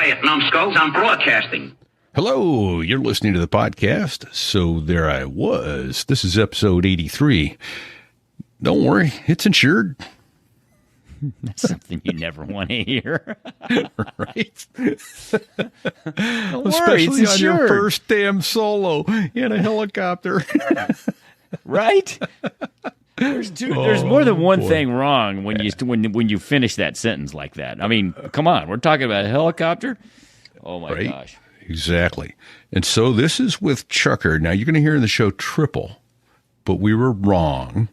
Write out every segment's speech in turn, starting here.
Quiet, numbskulls. I'm broadcasting. Hello, you're listening to the podcast. So there I was. This is episode 83. Don't worry, it's insured. That's something you never want to hear. Right? Don't worry, Especially it's on your insured. first damn solo in a helicopter. Right? There's more than one boy. thing wrong when you finish that sentence like that. I mean, come on, we're talking about a helicopter. Oh my Right? gosh! Exactly. And so this is with Chucker. Now you're going to hear in the show triple, but we were wrong.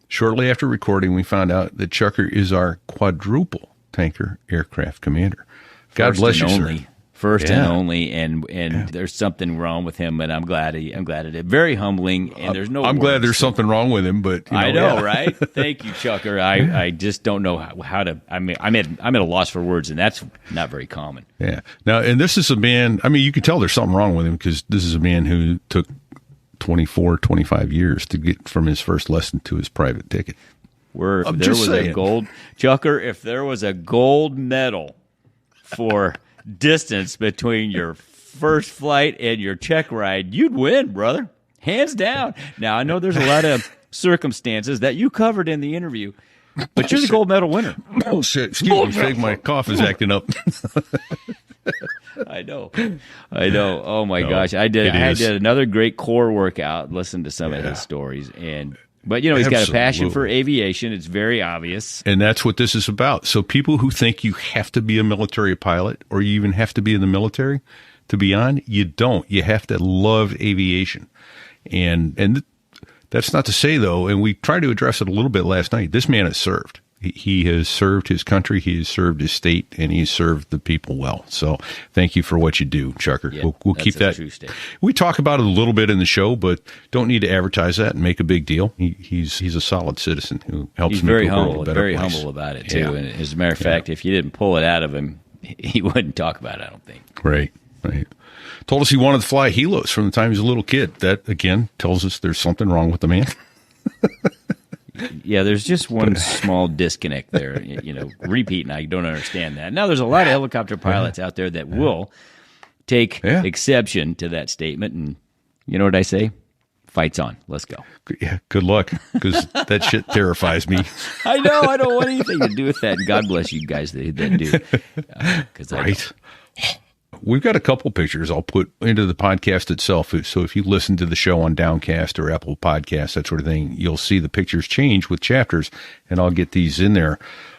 Shortly after recording, we found out that Chucker is our quadruple tanker aircraft commander. God bless you, sir. First Yeah. and only, and there's something wrong with him, and I'm glad it did. Very humbling, and there's no. I'm glad words. there's something wrong with him, but I know, yeah. right? Thank you, Chucker. I just don't know how to. I mean, I'm at a loss for words, and that's not very common. Yeah. Now, and this is a man, I mean, you can tell there's something wrong with him because this is a man who took 24, 25 years to get from his first lesson to his private ticket. If there was a gold, Chucker, if there was a gold medal for distance between your first flight and your check ride, you'd win, brother. Hands down. Now, I know there's a lot of circumstances that you covered in the interview, but you're the gold medal winner. Oh, shit. Excuse me, Fig, my cough is acting up. I know. Oh my gosh, I did another great core workout. Listened to some of his stories, but he's got a passion for aviation. It's very obvious, And that's what this is about. So people who think you have to be a military pilot or you even have to be in the military to be on, you don't. You have to love aviation. And that's not to say, though, and we tried to address it a little bit last night, this man has served. He has served his country, he has served his state, and he's served the people well. So thank you for what you do, Chucker. Yeah, we'll keep that. True statement. We talk about it a little bit in the show, but don't need to advertise that and make a big deal. He's a solid citizen who helps He's make very the world humble, a better very place. humble about it too. Yeah. And as a matter of fact, if you didn't pull it out of him, he wouldn't talk about it. I don't think. Right. Told us he wanted to fly helos from the time he was a little kid. That, again, tells us there's something wrong with the man. Yeah, there's just one small disconnect there. Repeat, and I don't understand that. Now, there's a lot of helicopter pilots out there that will take exception to that statement, and you know what I say? Fight's on. Let's go. Yeah, good luck, because that shit terrifies me. I know. I don't want anything to do with that. God bless you guys that do. Right. We've got a couple pictures I'll put into the podcast itself. So if you listen to the show on Downcast or Apple Podcasts, that sort of thing, you'll see the pictures change with chapters, and I'll get these in there.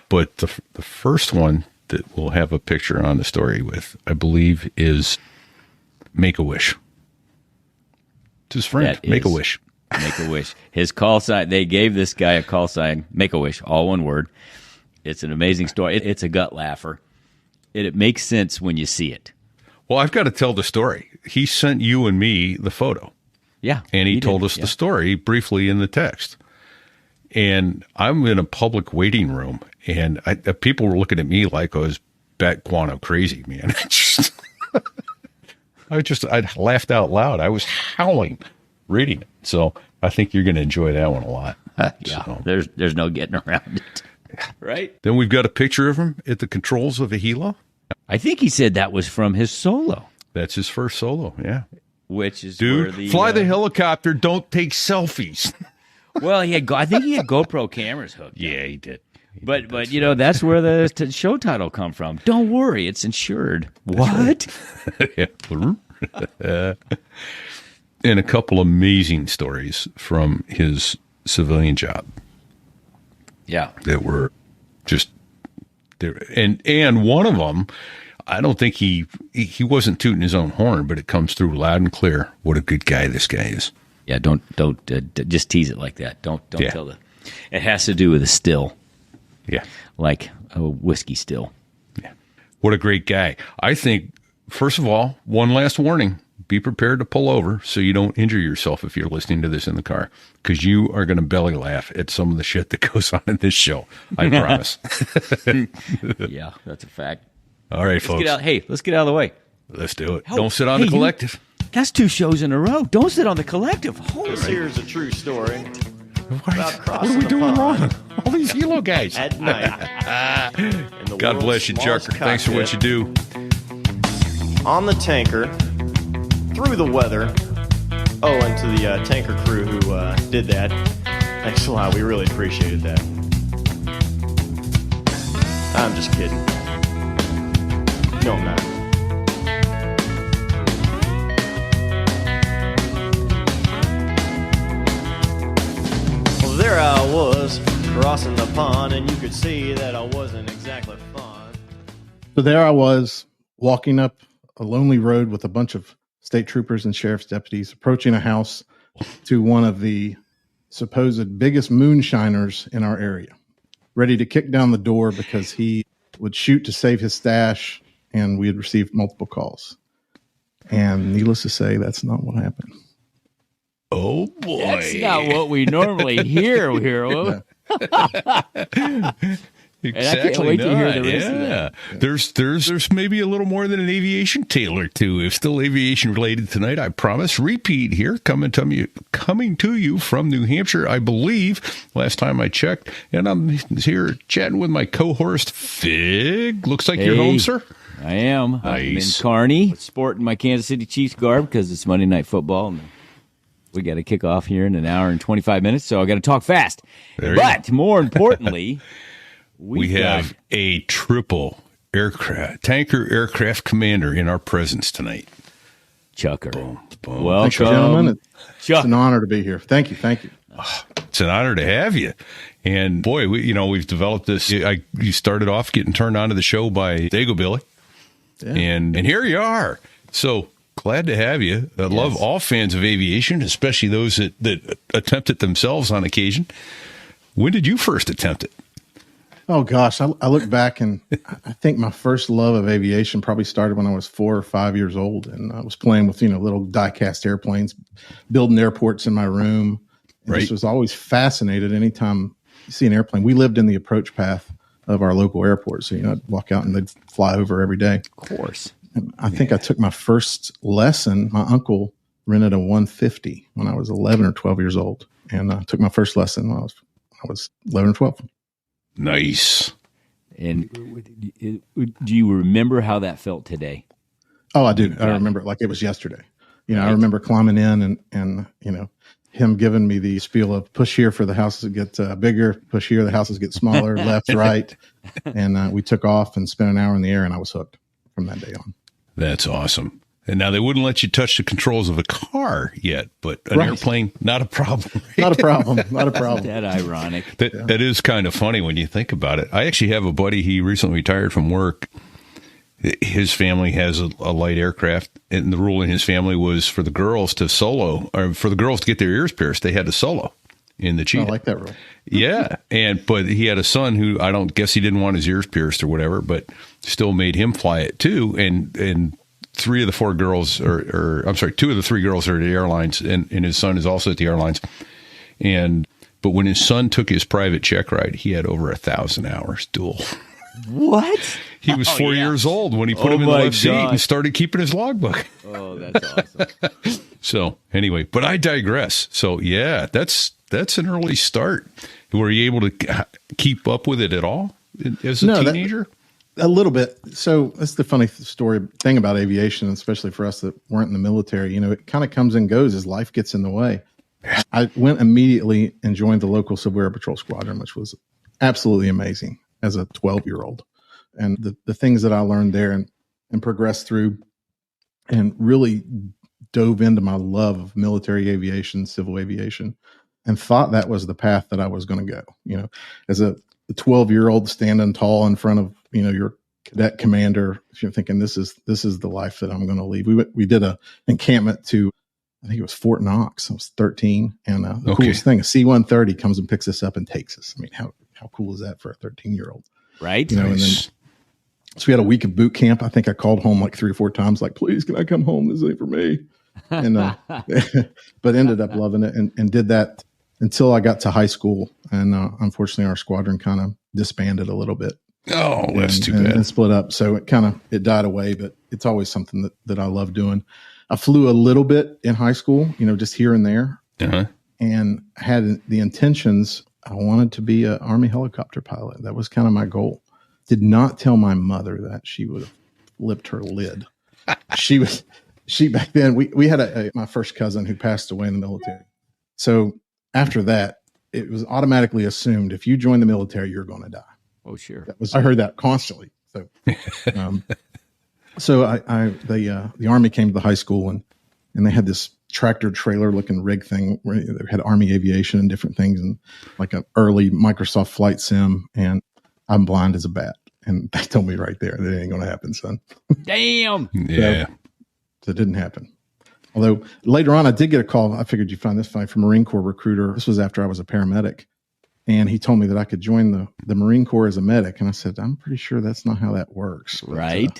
But the first one that we'll have a picture on the story with, I believe, is Make-A-Wish. It's his friend, Make-A-Wish. Make-A-Wish. His call sign, they gave this guy a call sign, Make-A-Wish, all one word. It's an amazing story. It's a gut laugher. It makes sense when you see it. Well, I've got to tell the story. He sent you and me the photo. Yeah. And he told us the story briefly in the text. And I'm in a public waiting room, and people were looking at me like I was bat guano crazy, man. I laughed out loud. I was howling reading it. So I think you're going to enjoy that one a lot. Yeah. So. There's no getting around it. Right? Then we've got a picture of him at the controls of a helo. I think he said that was from his solo. That's his first solo, yeah. Which is Dude, where fly the helicopter, don't take selfies. Well, I think he had GoPro cameras hooked. Yeah, he did. But that's where the show title come from. Don't worry, it's insured. What? And a couple amazing stories from his civilian job. Yeah. That were just there. And one of them, I don't think he wasn't tooting his own horn, but it comes through loud and clear what a good guy this guy is. Yeah, don't just tease it like that. Don't tell the. It has to do with a still. Yeah. Like a whiskey still. Yeah. What a great guy. I think, first of all, one last warning. Be prepared to pull over so you don't injure yourself if you're listening to this in the car, because you are going to belly laugh at some of the shit that goes on in this show. I promise. Yeah, that's a fact. All right, folks. Let's get out of the way. Let's do it. Don't sit on the collective. That's 2 shows in a row. Don't sit on the collective. This here's a true story. What are we doing wrong? All these helo guys. At night. God bless you, Chucker. Thanks for what you do. on the tanker, through the weather. Oh, and to the tanker crew who did that, thanks a lot. We really appreciated that. I'm just kidding. No, I'm not. Well, there I was, crossing the pond, and you could see that I wasn't exactly fond. So there I was, walking up a lonely road with a bunch of state troopers and sheriff's deputies, approaching a house to one of the supposed biggest moonshiners in our area, ready to kick down the door because he would shoot to save his stash, and we had received multiple calls. And needless to say, that's not what happened. Oh, boy. That's not what we normally hear here. Exactly. To hear the rest of that. There's maybe a little more than an aviation tale or two. If still aviation related tonight, I promise. Repeat here, coming to you from New Hampshire, I believe. Last time I checked, and I'm here chatting with my co-host Fig. Looks like you're home, sir. I am. Nice. I'm in Kearney, sporting my Kansas City Chiefs garb because it's Monday Night Football, and we got to kick off here in an hour and 25 minutes. So I got to talk fast. But more importantly. We have a triple tanker aircraft commander in our presence tonight. Chucker. Boom, boom. Welcome, gentlemen. It's an honor to be here. Thank you. It's an honor to have you. And boy, we've developed this. You started off getting turned on to the show by Dago Billy, and here you are. So glad to have you. I love all fans of aviation, especially those that attempt it themselves on occasion. When did you first attempt it? Oh, gosh. I look back, and I think my first love of aviation probably started when I was 4 or 5 years old. And I was playing with, little die-cast airplanes, building airports in my room. And just was always fascinated anytime you see an airplane. We lived in the approach path of our local airport. So, I'd walk out and they'd fly over every day. Of course. And I think I took my first lesson. My uncle rented a 150 when I was 11 or 12 years old. And I took my first lesson when I was 11 or 12. Nice. And do you remember how that felt today? Oh, I do. I remember it like it was yesterday. I remember climbing in and him giving me the spiel of push here for the houses to get bigger, push here, the houses get smaller, left, right. And we took off and spent an hour in the air, and I was hooked from that day on. That's awesome. And now they wouldn't let you touch the controls of a car yet, but an airplane, not a problem. Right? Not a problem. That ironic. That is kind of funny when you think about it. I actually have a buddy, he recently retired from work. His family has a light aircraft, and the rule in his family was for the girls to solo, or for the girls to get their ears pierced, they had to solo in the Cheetah. I like that rule. Yeah. But he had a son who I don't guess he didn't want his ears pierced or whatever, but still made him fly it too. And 2 of the 3 girls are at the airlines, and his son is also at the airlines. But when his son took his private check ride, he had over 1,000 hours dual. What? He was 4 years old when he put him in the left seat and started keeping his logbook. Oh, that's awesome. So anyway, but I digress. So yeah, that's an early start. Were you able to keep up with it at all as a teenager? A little bit. So that's the funny thing about aviation, especially for us that weren't in the military. It kind of comes and goes as life gets in the way. I went immediately and joined the local Civil Air Patrol Squadron, which was absolutely amazing as a 12-year-old. And the things that I learned there and progressed through and really dove into my love of military aviation, civil aviation, and thought that was the path that I was going to go. As a 12-year-old standing tall in front of your cadet commander, if you're thinking this is the life that I'm going to lead. We did a encampment to, I think it was Fort Knox. I was 13, and the coolest thing, a C-130 comes and picks us up and takes us. I mean, how cool is that for a 13-year-old? Right. And then, so we had a week of boot camp. I think I called home like 3 or 4 times, like, please, can I come home? This ain't for me. And but ended up loving it and did that until I got to high school. And unfortunately, our squadron kind of disbanded a little bit. Oh, that's too bad. And split up. So it died away, but it's always something that I love doing. I flew a little bit in high school, just here and there, and had the intentions. I wanted to be an Army helicopter pilot. That was kind of my goal. Did not tell my mother that. She would have flipped her lid. she back then, we had my first cousin who passed away in the military. So after that, it was automatically assumed if you join the military, you're going to die. Oh, sure. I heard that constantly. So, the Army came to the high school and they had this tractor trailer looking rig thing where they had Army aviation and different things and like an early Microsoft flight sim. And I'm blind as a bat. And they told me right there, that ain't going to happen, son. Damn. Yeah. So it didn't happen. Although later on, I did get a call. I figured you'd find this funny from a Marine Corps recruiter. This was after I was a paramedic. And he told me that I could join the Marine Corps as a medic. And I said, I'm pretty sure that's not how that works. Right.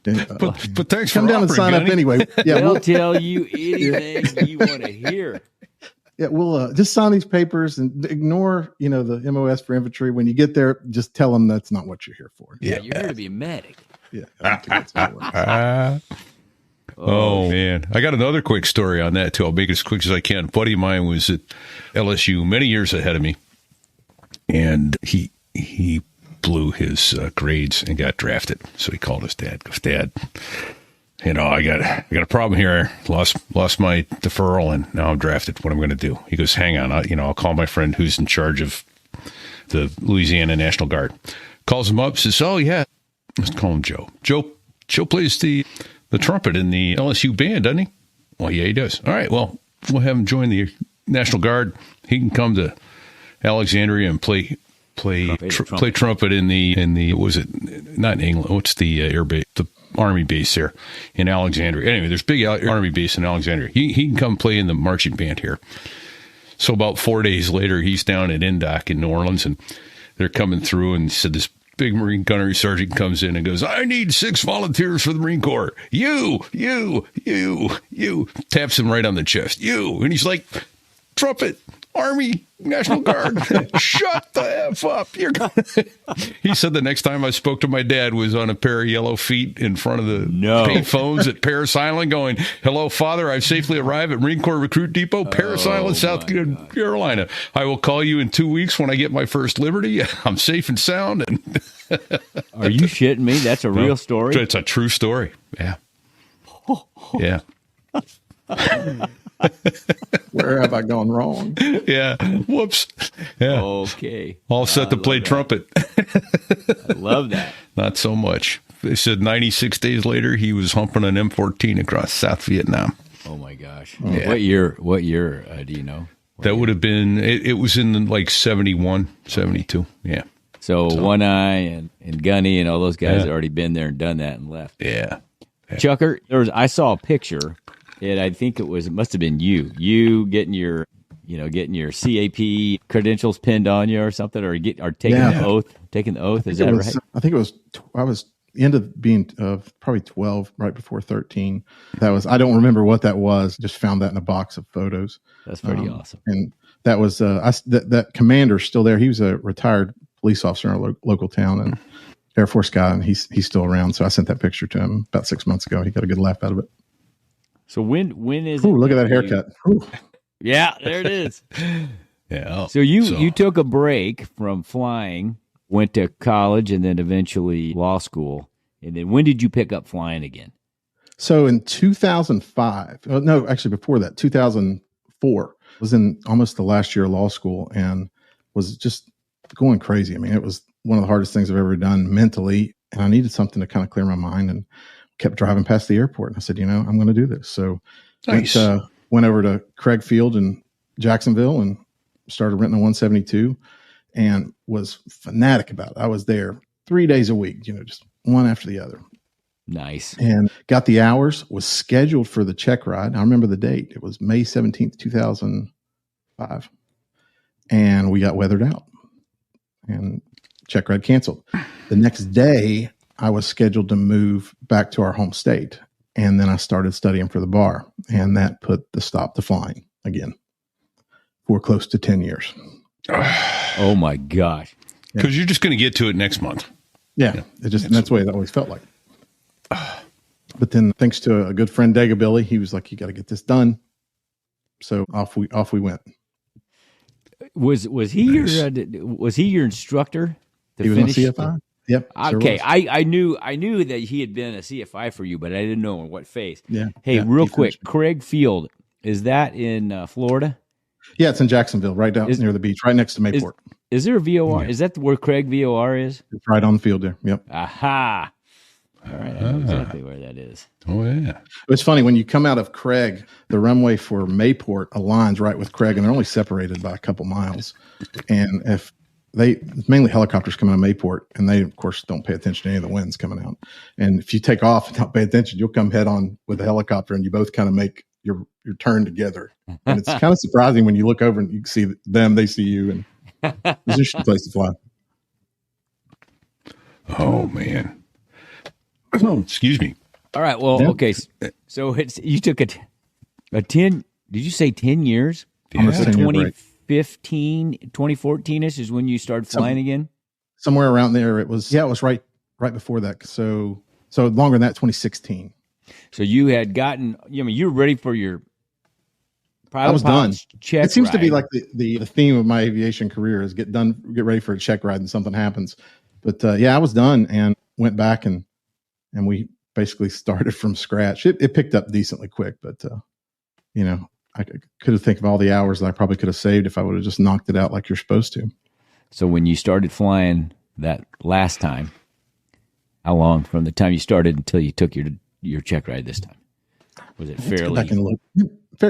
But thanks come for down and sign Gunny. up anyway. Yeah, They'll tell you anything you want to hear. Yeah, we'll just sign these papers and ignore, the MOS for infantry. When you get there, just tell them that's not what you're here for. Yeah, you're here to be a medic. Yeah. I don't think that's how it works. Oh, man. I got another quick story on that, too. I'll make it as quick as I can. A buddy of mine was at LSU many years ahead of me, and he blew his grades and got drafted. So he called his dad, goes, Dad, I got a problem here. Lost my deferral, and now I'm drafted. What am I going to do? He goes, hang on. I'll call my friend who's in charge of the Louisiana National Guard. Calls him up, says, oh, yeah. Let's call him Joe. Joe plays the trumpet in the LSU band, doesn't he? Well, yeah, he does. All right, well, we'll have him join the National Guard. He can come to Alexandria and play trumpet in the what was it? Not in England. What's the air base? The Army base there in Alexandria. Anyway, there's big Army base in Alexandria. He can come play in the marching band here. So about 4 days later, he's down at Indoc in New Orleans, and they're coming through, and he said this big Marine gunnery sergeant comes in and goes, I need 6 volunteers for the Marine Corps. You. Taps him right on the chest. You. And he's like, trumpet, Army, National Guard. Shut the F up. He said the next time I spoke to my dad was on a pair of yellow feet in front of the payphones at Paris Island going, hello, Father, I've safely arrived at Marine Corps Recruit Depot, Paris Island, South Carolina. I will call you in 2 weeks when I get my first liberty. I'm safe and sound. Are you shitting me? That's a real story? It's a true story. Yeah. Yeah. Where have I gone wrong? Yeah. Whoops. Yeah. Okay. All set to play trumpet. I love that. Not so much. They said 96 days later, he was humping an M14 across South Vietnam. Oh, my gosh. Yeah. What year do you know? That would have been, it was in like 71, 72. Yeah. So One Eye and Gunny and all those guys had already been there and done that and left. Yeah. Chucker, I saw a picture, and I think it must have been you getting your CAP credentials pinned on you or something, or taking the oath. Taking the oath, is that right? I think it was. I was ended up being probably 12, right before 13. I don't remember what that was. Just found that in a box of photos. That's pretty awesome. And that was that commander's still there. He was a retired police officer in our local town and Air Force guy, and he's still around. So I sent that picture to him about 6 months ago. He got a good laugh out of it. So when is Ooh, look at that haircut. Yeah, there it is. Yeah. So you took a break from flying, went to college, and then eventually law school. And then when did you pick up flying again? So in 2005, no, actually before that, 2004, was in almost the last year of law school and was just going crazy. I mean, it was one of the hardest things I've ever done mentally, and I needed something to kind of clear my mind, and kept driving past the airport. And I said, I'm going to do this. So nice. Went over to Craig Field in Jacksonville and started renting a 172 and was fanatic about it. I was there 3 days a week, just one after the other. Nice. And got the hours, was scheduled for the check ride. I remember the date. It was May 17th, 2005. And we got weathered out and check ride canceled. The next day, I was scheduled to move back to our home state. And then I started studying for the bar. And that put the stop to flying again for close to 10 years. Oh, my gosh. Because you're just going to get to it next month. Yeah. And that's the way it always felt like. But then thanks to a good friend, Daga Billy, he was like, you got to get this done. So off we went. Was he nice. Was he your instructor? He was on CFI? Yep. sure Okay, was. I knew that he had been a CFI for you, but I didn't know in what phase. Yeah. Hey, yeah, real he quick, finished. Craig Field, is that in Florida? Yeah, it's in Jacksonville, right down near the beach, right next to Mayport. Is there a VOR? Is that where Craig VOR is? It's right on the field there. Yep. Aha! All right, I know exactly where that is. Oh yeah. It's funny when you come out of Craig, the runway for Mayport aligns right with Craig, and they're only separated by a couple miles. And if it's mainly helicopters coming out of Mayport, and they of course don't pay attention to any of the winds coming out. And if you take off and not pay attention, you'll come head on with a helicopter, and you both kind of make your turn together. And it's kind of surprising when you look over and you see them, they see you, and it's an interesting place to fly. Oh man. Excuse me. All right, well, Yeah. okay, so you took a 10. Did you say 10 years? Almost Yeah. 10 year break. 2015, 2014ish is when you started flying again. Somewhere around there, it was right before that. So longer than that, 2016. So you had gotten. You were ready for your pilot. I was done. Check. It seems to be ride. like the theme of my aviation career is get ready for a check ride and something happens. But I was done and went back and we basically started from scratch. It picked up decently quick, but I could have think of all the hours that I probably could have saved if I would have just knocked it out like you're supposed to. So when you started flying that last time, how long from the time you started until you took your check ride this time? Was it Let's go fairly? back and look.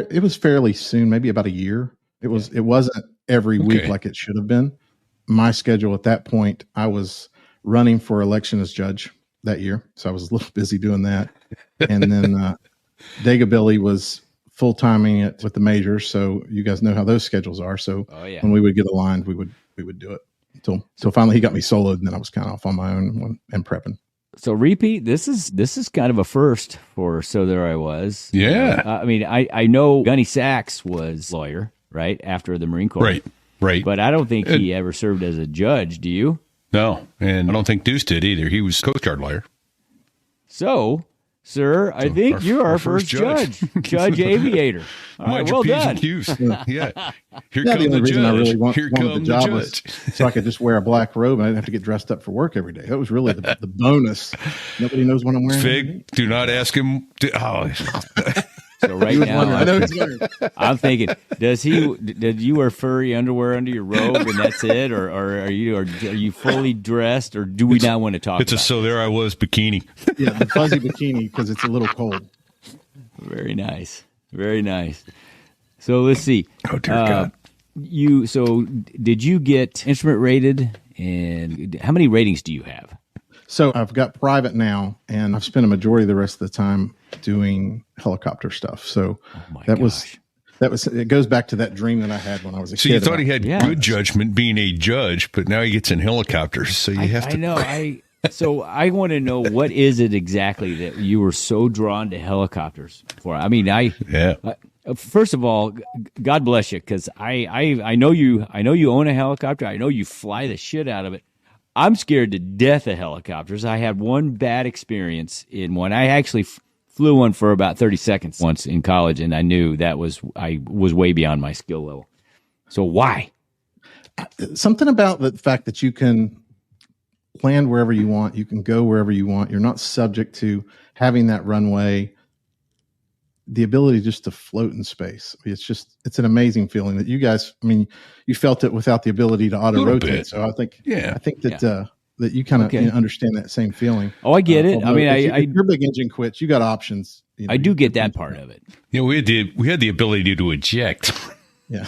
It was fairly soon, maybe about a year. It wasn't every week like it should have been. My schedule at that point, I was running for election as judge that year, so I was a little busy doing that. And then Daga Billy was full timing it with the majors, so you guys know how those schedules are. So when we would get aligned, we would do it until finally he got me soloed, and then I was kind of off on my own and prepping. So repeat. This is kind of a first for So There I Was. Yeah. I mean, I know Gunny Sachs was lawyer, right, after the Marine Corps. Right. But I don't think he ever served as a judge. Do you? No, and I don't think Deuce did either. He was Coast Guard lawyer. So, sir, I think you're our first judge. Judge Aviator. All right, Mind your well P's done. and Q's. Yeah. Here The comes only the reason I judge. really Here wanted the comes the job was judge. so I could just wear a black robe and I didn't have to get dressed up for work every day. That was really the bonus. Nobody knows what I'm wearing. Fig, do not ask him. So right He was now, wondering. I know he's wondering. I'm thinking, did you wear furry underwear under your robe and that's it, or are you fully dressed, or do we not want to talk? It's a about So There I Was bikini. Yeah, the fuzzy bikini because it's a little cold. Very nice, very nice. So let's see. Oh dear God. Did you get instrument rated, and how many ratings do you have? So I've got private now, and I've spent a majority of the rest of the time doing helicopter stuff. So that was it goes back to that dream that I had when I was a kid. So you thought he had Yeah. good judgment being a judge, but now he gets in helicopters. So you have to. I know. So I want to know, what is it exactly that you were so drawn to helicopters for? I mean, first of all, God bless you, because I know you own a helicopter. I know you fly the shit out of it. I'm scared to death of helicopters. I had one bad experience in one. I actually flew one for about 30 seconds once in college, and I knew I was way beyond my skill level. So why? Something about the fact that you can land wherever you want, you can go wherever you want. You're not subject to having that runway. The ability just to float in space. It's an amazing feeling that you guys, I mean, you felt it without the ability to auto rotate. So I think that you kind of understand that same feeling. Oh, I get it. I mean, if your big engine quits, you got options. I do get that part of it. Yeah, we had the ability to eject. Yeah.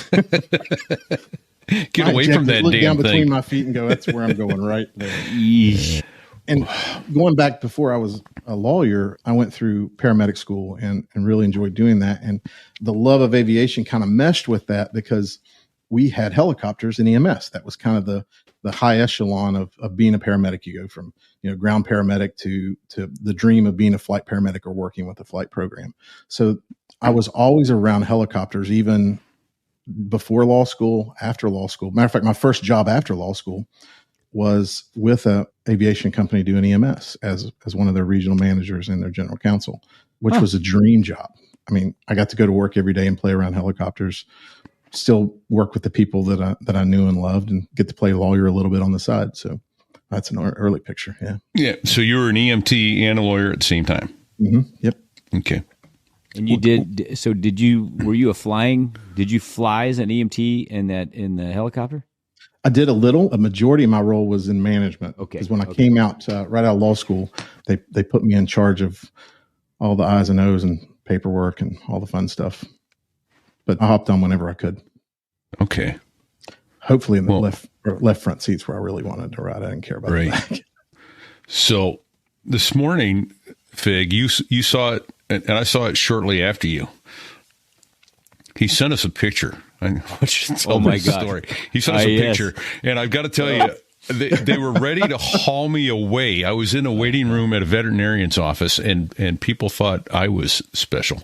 Get away from that look damn down thing. between my feet and go, that's where I'm going right there. Yeesh. And going back before I was a lawyer, I went through paramedic school and really enjoyed doing that. And the love of aviation kind of meshed with that because we had helicopters in EMS. That was kind of the high echelon of being a paramedic. You go from, ground paramedic to the dream of being a flight paramedic or working with a flight program. So I was always around helicopters, even before law school, after law school. Matter of fact, my first job after law school was with a aviation company doing EMS as one of their regional managers and their general counsel, which was a dream job. I mean, I got to go to work every day and play around helicopters, still work with the people that I knew and loved, and get to play lawyer a little bit on the side. So That's an early picture. Yeah. Yeah. So you were an EMT and a lawyer at the same time. Mm-hmm. Yep. Okay. And you did. So did you? Were you did you fly as an EMT in the helicopter? I did a little. A majority of my role was in management. Okay. Because when I came out right out of law school, they put me in charge of all the I's and O's and paperwork and all the fun stuff. But I hopped on whenever I could. Okay. Hopefully in the left front seats where I really wanted to ride. I didn't care about the back. So this morning, Fig, you saw it, and I saw it shortly after you. He sent us a picture. I want you to tell the story. He sent us a picture, and I've got to tell you, they were ready to haul me away. I was in a waiting room at a veterinarian's office, and people thought I was special.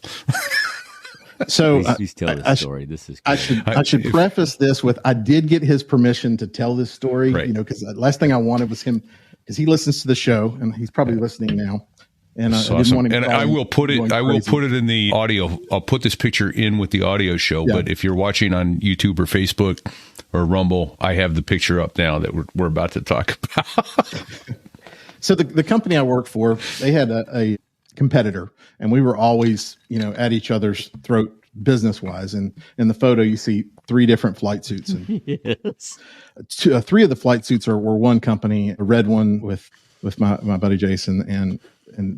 So please tell the story. This is great. I should preface this with I did get his permission to tell this story. Right. Because the last thing I wanted was him, because he listens to the show and he's probably listening now. And I didn't want him. And I will put it. I will put it in the audio. I'll put this picture in with the audio show. Yeah. But if you're watching on YouTube or Facebook or Rumble, I have the picture up now that we're about to talk about. So the company I work for, they had a competitor, and we were always, at each other's throat business wise. And in the photo, you see 3 different flight suits. And yes. 3 of the flight suits were one company, a red one with my buddy Jason, and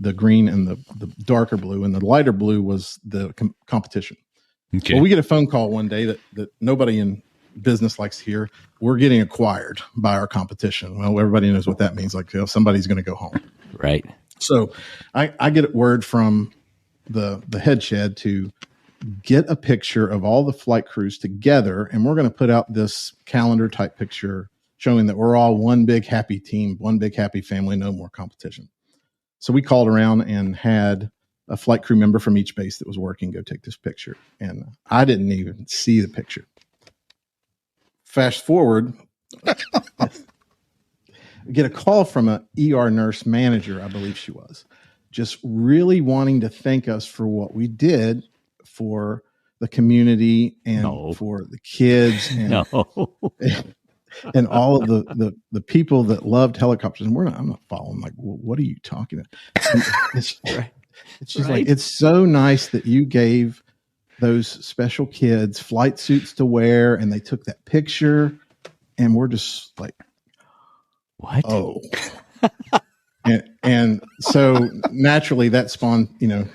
the green and the darker blue, and the lighter blue was the competition. Okay. Well, we get a phone call one day that nobody in business likes to hear. We're getting acquired by our competition. Well, everybody knows what that means. Like, somebody's going to go home. Right. So I get word from the head shed to get a picture of all the flight crews together, and we're going to put out this calendar type picture showing that we're all one big happy team, one big happy family, no more competition. So we called around and had a flight crew member from each base that was working go take this picture. And I didn't even see the picture. Fast forward, get a call from an ER nurse manager, I believe she was, just really wanting to thank us for what we did for the community and for the kids and, and all of the people that loved helicopters. And I'm not following, like, what are you talking about? It's just like, it's so nice that you gave those special kids flight suits to wear, and they took that picture, and we're just like, what? Oh, and so naturally that spawned,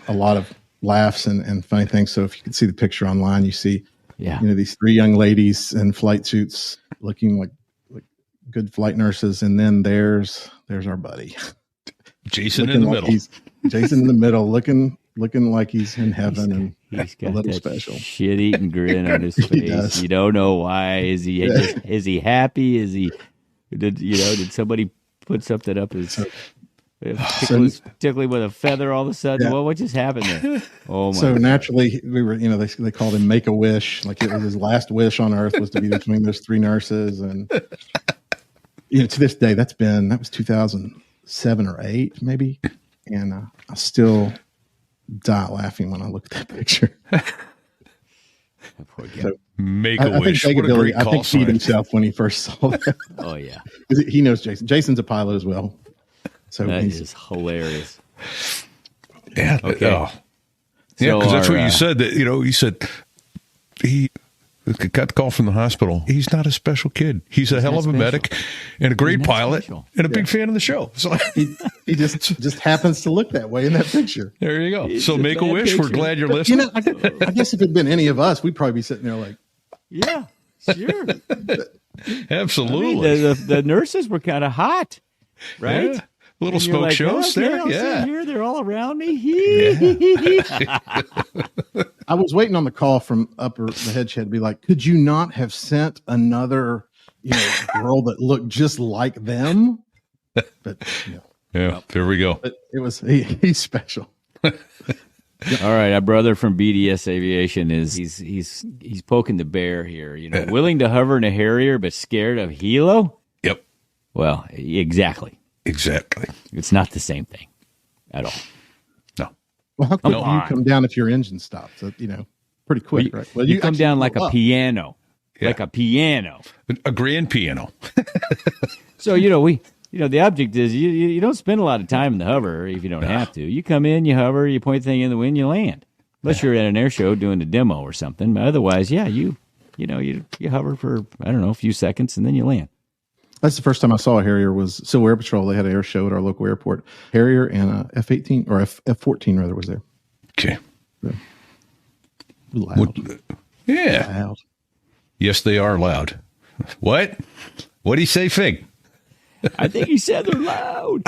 a lot of laughs and funny things. So if you can see the picture online, you see, these 3 young ladies in flight suits looking like good flight nurses. And then there's our buddy Jason in the middle. Jason in the middle, looking like he's in heaven, and he's got a little that special shit-eating grin on his face. You don't know why. Is he happy? Is he? Did somebody put something up his tickling with a feather all of a sudden? Yeah. Well, what just happened there? Oh my! So naturally, we were, they called him Make a Wish, like it was his last wish on earth was to be between those 3 nurses, and to this day, that was 2007 or 8 maybe, and I still die laughing when I look at that picture. So, Make a Wish. What a great call I think sign. Peed himself when he first saw that. Oh yeah, he knows Jason. Jason's a pilot as well, so that is hilarious. Yeah. Okay. Yeah, because that's what you said. That you said he got the call from the hospital. He's not a special kid. He's a hell of a medic and a great pilot and a big fan of the show. So he just happens to look that way in that picture. There you go. So Make a Wish. We're glad you're listening. I guess if it had been any of us, we'd probably be sitting there like, yeah, sure, absolutely. I mean, the nurses were kind of hot, right? Yeah. Little smoke shows there. Yeah, here they're all around me. I was waiting on the call from the head shed to be like, could you not have sent another, girl that looked just like them? But yeah, there we go. But it was he's special. All right, our brother from BDS Aviation he's poking the bear here. Willing to hover in a Harrier but scared of helo. Yep. Well, exactly. It's not the same thing at all. No. Well, how quick do you come down if your engine stops? Pretty quick, right? Well, you come down like a piano, Yeah. like a piano, a grand piano. So we the object is you don't spend a lot of time in the hover if you don't have to. You come in, you hover, you point the thing in the wind, you land. Unless you're at an air show doing a demo or something. But otherwise, you hover for, I don't know, a few seconds and then you land. That's the first time I saw a Harrier was Civil Air Patrol. They had an air show at our local airport. Harrier and a F-18 or F-14 rather was there. Okay. So, loud. Loud. Yes, they are loud. What? What do you say, Fig? I think he said they're loud.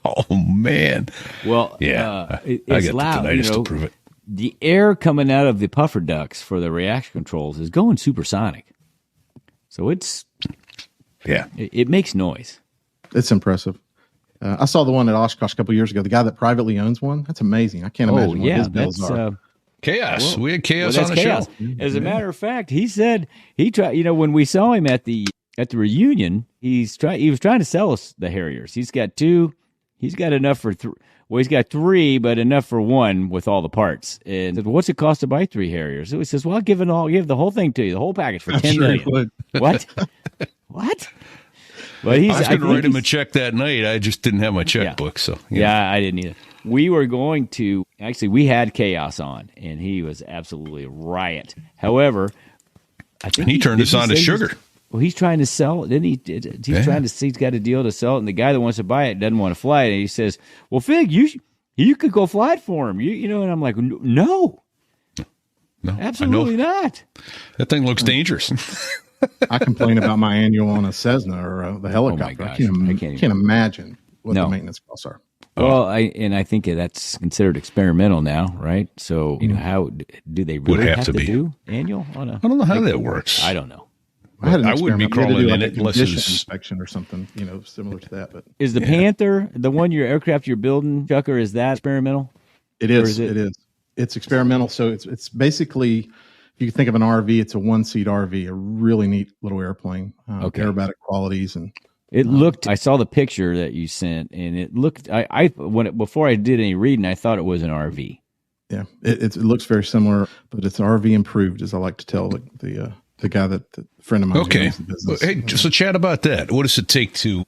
Oh man. Well, it's I got loud. the tinnitus to prove it. The air coming out of the puffer ducts for the reaction controls is going supersonic. So it makes noise. It's impressive. I saw the one at Oshkosh a couple years ago. The guy that privately owns one. That's amazing. I can't imagine what his bills are. Chaos. We had chaos on the chaos. show. As a matter of fact, he said he tried. When we saw him at the reunion, he was trying to sell us the Harriers. He's got two. He's got enough for three. Well, he's got three, but enough for one with all the parts. And said, what's it cost to buy 3 Harriers? So he says, well, I'll give the whole thing to you, the whole package for $10 million. What? What? But I was going to write him a check that night. I just didn't have my checkbook. So I didn't either. We were going to we had Chaos on, and he was absolutely a riot. However, I think he turned us on to Sugar. Well, he's trying to sell it, didn't he? He's trying to see, he's got a deal to sell it, and the guy that wants to buy it doesn't want to fly it. And he says, well, Fig, you could go fly it for him. And I'm like, no, absolutely not. That thing looks dangerous. I complain about my annual on a Cessna or the helicopter. I can't imagine what the maintenance costs are. Well, I think that's considered experimental now, right? So, how do they really have to do annual on a? I don't know how that works. I don't know. I wouldn't be crawling in it unless it's inspection or something, similar to that. But is the Panther the one aircraft you're building, Chucker? Is that experimental? It is. It is. It's experimental. So it's basically, if you think of an RV, it's a 1-seat RV, a really neat little airplane. Aerobatic qualities and. It looked. I saw the picture that you sent, and it looked. Before I did any reading, I thought it was an RV. Yeah, it looks very similar, but it's RV improved, as I like to tell the guy the friend of mine. Okay, hey, so chat about that. What does it take to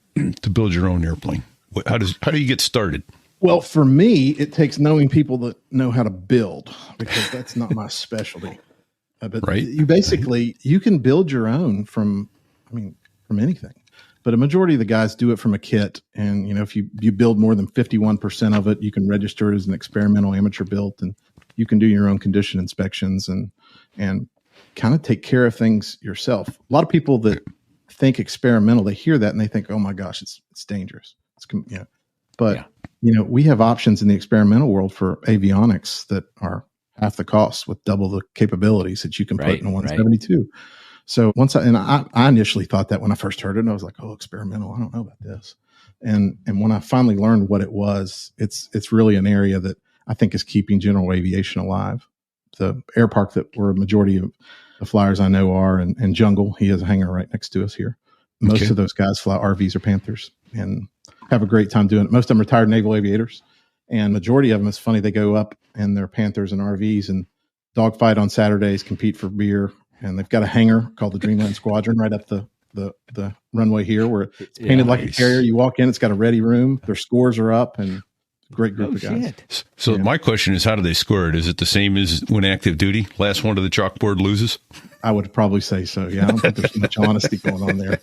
build your own airplane? How do you get started? Well, for me, it takes knowing people that know how to build, because that's not my specialty. But you can build your own from anything. But a majority of the guys do it from a kit. And, if you build more than 51% of it, you can register it as an experimental amateur built, and you can do your own condition inspections and kind of take care of things yourself. A lot of people that think experimental, they hear that and they think, oh my gosh, it's dangerous. We have options in the experimental world for avionics that are half the cost with double the capabilities that you can put in a 172. Right. So I initially thought that when I first heard it, and I was like, oh, experimental, I don't know about this. And when I finally learned what it was, it's really an area that I think is keeping general aviation alive. The air park that where a majority of the flyers I know are, and Jungle, he has a hangar right next to us here. Most of those guys fly RVs or Panthers and have a great time doing it. Most of them are retired naval aviators, and majority of them, it's funny, they go up in their Panthers and RVs and dogfight on Saturdays, compete for beer. And they've got a hangar called the Dreamland Squadron right up the runway here, where it's painted like a carrier. You walk in, it's got a ready room. Their scores are up, and great group of guys. Shit. So my question is, how do they score it? Is it the same as when active duty? Last one to the chalkboard loses? I would probably say so. Yeah, I don't think there's much honesty going on there.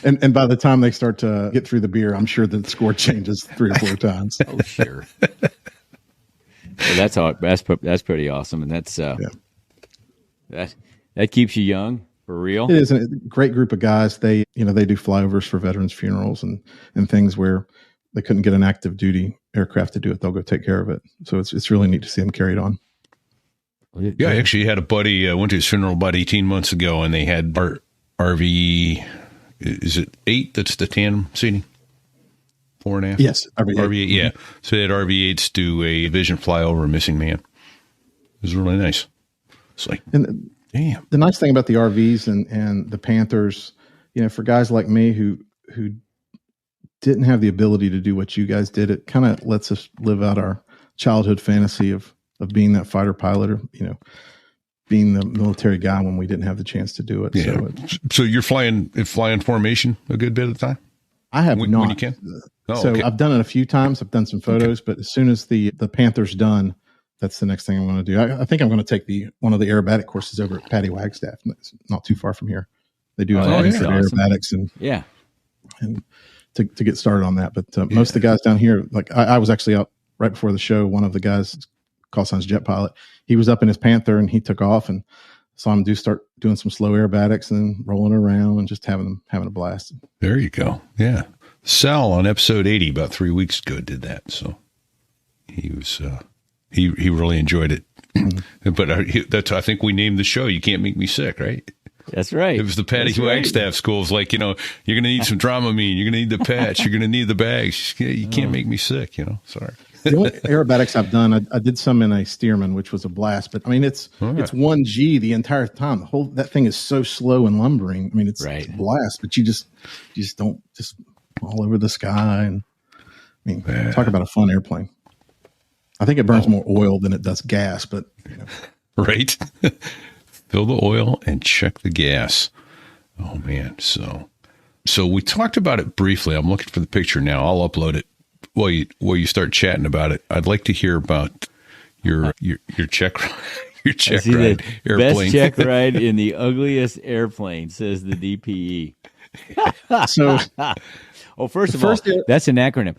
And by the time they start to get through the beer, I'm sure the score changes 3 or 4 times. Oh, sure. Well, that's pretty awesome, and that's that keeps you young for real. It is a great group of guys. They do flyovers for veterans funerals and things where they couldn't get an active duty aircraft to do it. They'll go take care of it. So it's really neat to see them carried on. Yeah, I actually had a buddy, went to his funeral about 18 months ago, and they had RV, is it 8? That's the tandem seating? 4.5? Yes. RV8, yeah. So they had RV8s do a vision flyover, a missing man. It was really nice. It's like, damn. The nice thing about the RVs and the Panthers, for guys like me who didn't have the ability to do what you guys did, it kind of lets us live out our childhood fantasy of being that fighter pilot, or being the military guy when we didn't have the chance to do it. Yeah. So you're flying formation a good bit of the time? I have not. When you can? Okay. I've done it a few times. I've done some photos, but as soon as the Panther's done, that's the next thing I'm going to do. I think I'm going to take one of the aerobatic courses over at Patty Wagstaff. It's not too far from here. They do aerobatics and to get started on that. But most of the guys down here, like I was actually out right before the show. One of the guys, callsign's jet pilot, he was up in his Panther and he took off, and saw him start doing some slow aerobatics and rolling around and just having a blast. There you go. Yeah. Sal on episode 80 about 3 weeks ago did that. So he was, he really enjoyed it. But I think we named the show "You Can't Make Me Sick," right? That's right. It was the Patty Wagstaff school. It's like, you're going to need some Dramamine. You're going to need the patch. You're going to need the bags. You can't make me sick, Sorry. The only aerobatics I've done, I did some in a Stearman, which was a blast. But I mean, it's 1G the entire time. That thing is so slow and lumbering. I mean, it's a blast. But you just don't all over the sky. And I mean, talk about a fun airplane. I think it burns more oil than it does gas, but right. Fill the oil and check the gas. Oh man. So we talked about it briefly. I'm looking for the picture now. I'll upload it while you start chatting about it. I'd like to hear about your check ride airplane. Best check ride in the ugliest airplane, says the DPE. So first of all, that's an acronym.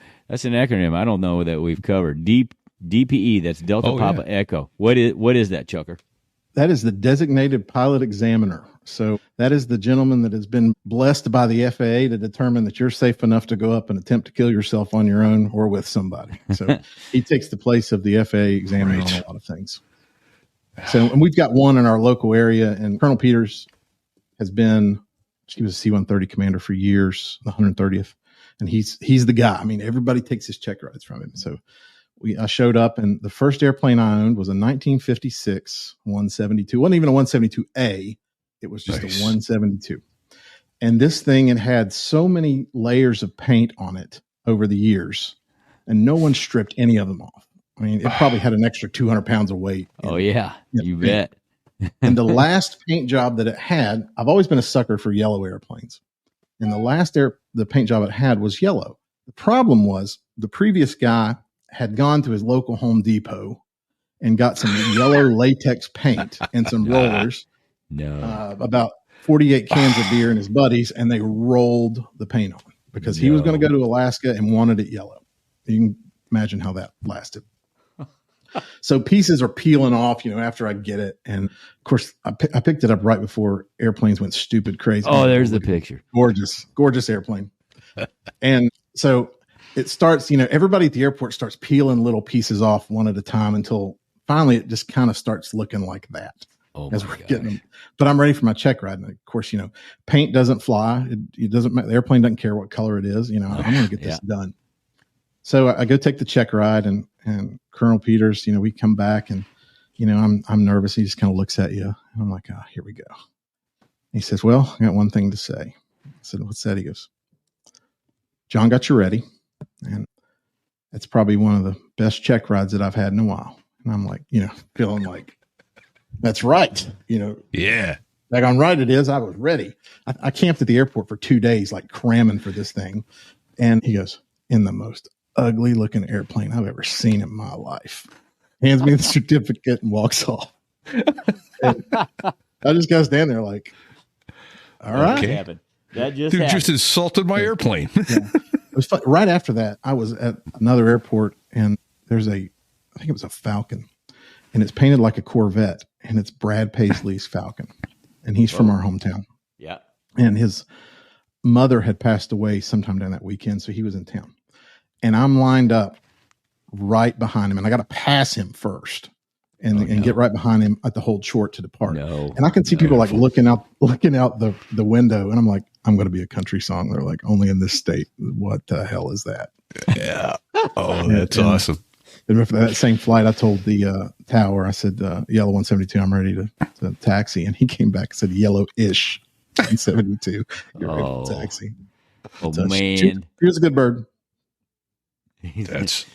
I don't know that we've covered. DPE, that's Delta Papa Echo. What is that, Chucker? That is the designated pilot examiner. So that is the gentleman that has been blessed by the FAA to determine that you're safe enough to go up and attempt to kill yourself on your own or with somebody. So he takes the place of the FAA examiner on a lot of things. So, and we've got one in our local area, and Colonel Peters he was a C-130 commander for years, the 130th, and he's the guy. I mean, everybody takes his check rides from him. So I showed up, and the first airplane I owned was a 1956 172. It wasn't even a 172A. It was just a 172. And this thing, it had so many layers of paint on it over the years, and no one stripped any of them off. I mean, it probably had an extra 200 pounds of weight. You bet. And the last paint job that it had, I've always been a sucker for yellow airplanes. And the paint job it had was yellow. The problem was the previous guy had gone to his local Home Depot and got some yellow latex paint and some rollers. About 48 cans of beer and his buddies, and they rolled the paint on because he was going to go to Alaska and wanted it yellow. You can imagine how that lasted. So pieces are peeling off, after I get it. And of course, I picked it up right before airplanes went stupid crazy. Oh, there's the picture. Gorgeous airplane. And so it starts, everybody at the airport starts peeling little pieces off one at a time until finally it just kind of starts looking like that. As we're getting them. But I'm ready for my check ride. And of course, paint doesn't fly. It doesn't matter. The airplane doesn't care what color it is. I'm going to get this done. So I go take the check ride, and Colonel Peters, we come back, and, I'm nervous. He just kind of looks at you. And I'm like, here we go. He says, well, I got one thing to say. I said, what's that? He goes, John got you ready. And it's probably one of the best check rides that I've had in a while. And I'm like, feeling like, that's right. Yeah. Daggone right it is. I was ready. I camped at the airport for 2 days, like cramming for this thing. And he goes, in the most ugly looking airplane I've ever seen in my life. Hands me the certificate and walks off. And I just got to stand there like, all right. Okay. That just Dude just insulted my airplane. Yeah. It was fun. Right after that, I was at another airport, and there's I think it was a Falcon, and it's painted like a Corvette, and it's Brad Paisley's Falcon, and he's from our hometown. Yeah. And his mother had passed away sometime during that weekend, so he was in town. And I'm lined up right behind him, and I got to pass him first and get right behind him at the hold short to depart. And I can see people like looking out the window, and I'm like, I'm going to be a country song. They're like, only in this state. What the hell is that? Yeah. Oh, that's awesome. And for that same flight, I told the tower, I said, yellow 172, I'm ready to taxi. And he came back and said, yellow-ish 172. You're ready to taxi. Oh, man. Here's a good bird. That's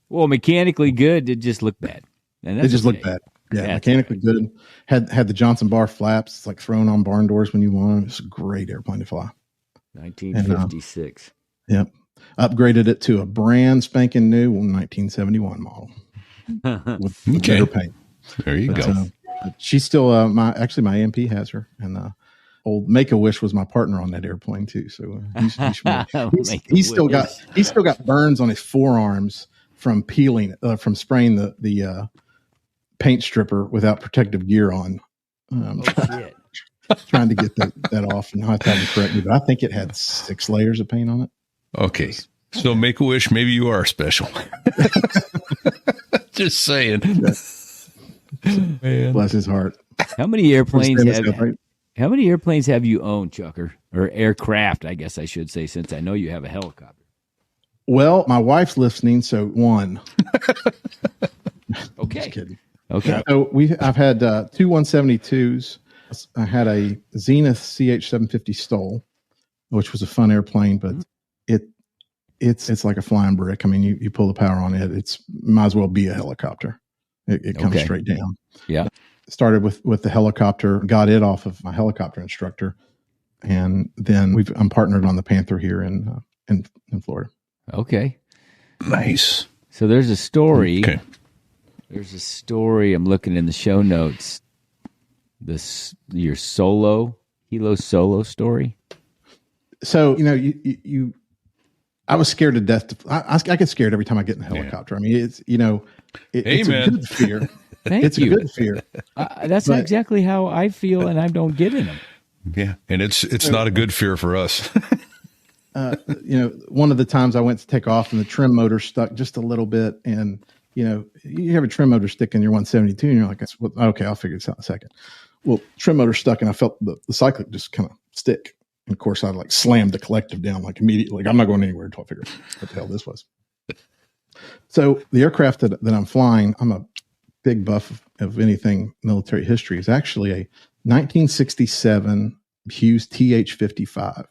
well, mechanically good. It just looked bad. And that's looked bad. Yeah, That's mechanically good. Had the Johnson bar flaps. It's like thrown on barn doors when you want it. It's a great airplane to fly. 1956. Yep. Upgraded it to a brand spanking new 1971 model with better paint. There you go. She's still my AMP has her, and old Make-A-Wish was my partner on that airplane too. So he's still got burns on his forearms from peeling from spraying the paint stripper without protective gear on. Trying to get that off, and I have to have him correct me, but I think it had 6 layers of paint on it. Okay. So Make-A-Wish, maybe you are special. Just saying. Man. Bless his heart. How many airplanes have you owned, Chucker? Or aircraft, I guess I should say, since I know you have a helicopter. Well, my wife's listening, so 1. Okay. Just kidding. Okay. So I've had 2 172s. I had a Zenith CH-750 Stol, which was a fun airplane, but it's like a flying brick. I mean, you pull the power on it, it's might as well be a helicopter. It comes straight down. Yeah. Started with the helicopter, got it off of my helicopter instructor, and then I'm partnered on the Panther here in Florida. Okay. Nice. So there's a story. Okay. There's a story. I'm looking in the show notes. Your Hilo Solo story. So you I was scared to death. I get scared every time I get in a helicopter. I mean, it's it's a good fear. It's a good fear. That's exactly how I feel, and I don't get in them. Yeah, and it's not a good fear for us. One of the times I went to take off and the trim motor stuck just a little bit, and you have a trim motor stick in your 172, and you're like, okay, I'll figure this out in a second. Well, trim motor stuck, and I felt the cyclic just kind of stick. And of course, I slammed the collective down immediately. I'm not going anywhere until I figure out what the hell this was. So the aircraft that I'm flying, I'm a big buff of anything military history, is actually a 1967 Hughes TH-55.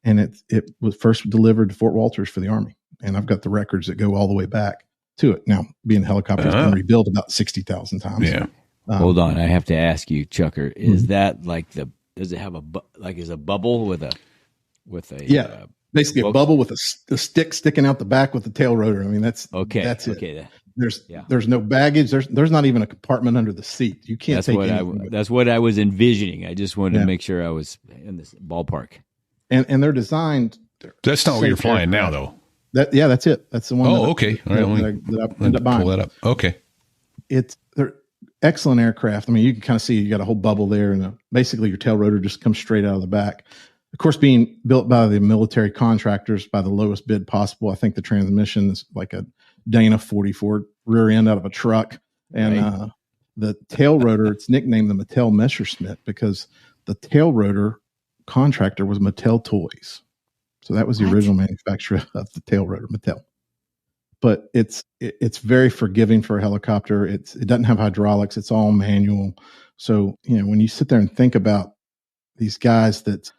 And it was first delivered to Fort Walters for the Army. And I've got the records that go all the way back to it. Now, being a helicopter has been rebuilt about 60,000 times. Yeah. Hold on. I have to ask you, Chucker, is that does it have is a bubble with a basically a bubble with a stick sticking out the back with the tail rotor. I mean, that's it. Okay. There's no baggage. There's not even a compartment under the seat. You can't take anything. That's what I was envisioning. I just wanted to make sure I was in this ballpark. And they're designed. That's not what you're flying now, though. That's it. That's the one. Okay. All right. That I ended up buying. Pull that up. Okay. They're excellent aircraft. I mean, you can kind of see you got a whole bubble there, and basically your tail rotor just comes straight out of the back. Of course, being built by the military contractors by the lowest bid possible. I think the transmission is like a Dana 44 rear end out of a truck, and the tail rotor. It's nicknamed the Mattel Messerschmitt because the tail rotor contractor was Mattel Toys. So that was the original manufacturer of the tail rotor, Mattel. But it's very forgiving for a helicopter. It doesn't have hydraulics. It's all manual. So, when you sit there and think about these guys that,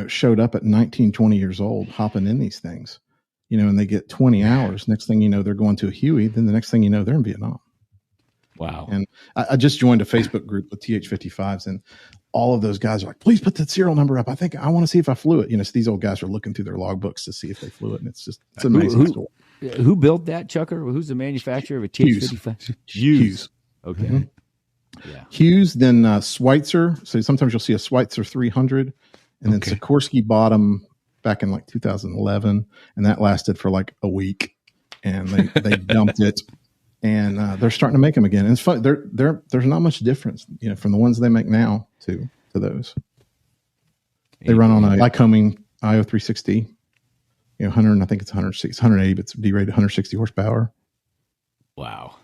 showed up at 19, 20 years old, hopping in these things, and they get 20 hours. Next thing you know, they're going to a Huey. Then the next thing you know, they're in Vietnam. Wow. And I just joined a Facebook group with TH-55s, and all of those guys are like, please put that serial number up. I want to see if I flew it. So these old guys are looking through their logbooks to see if they flew it. And it's an amazing story. Who built that, Chucker? Who's the manufacturer of a TH-55? Hughes. Okay. Mm-hmm. Yeah. Hughes, then Schweitzer. So sometimes you'll see a Schweitzer 300, and then Sikorsky bought them back in 2011, and that lasted for a week, and they dumped it, and they're starting to make them again. And it's fun. There's not much difference, from the ones they make now to those. They run on a Lycoming IO 360. 100, I think it's 180, but it's D-rated 160 horsepower. Wow.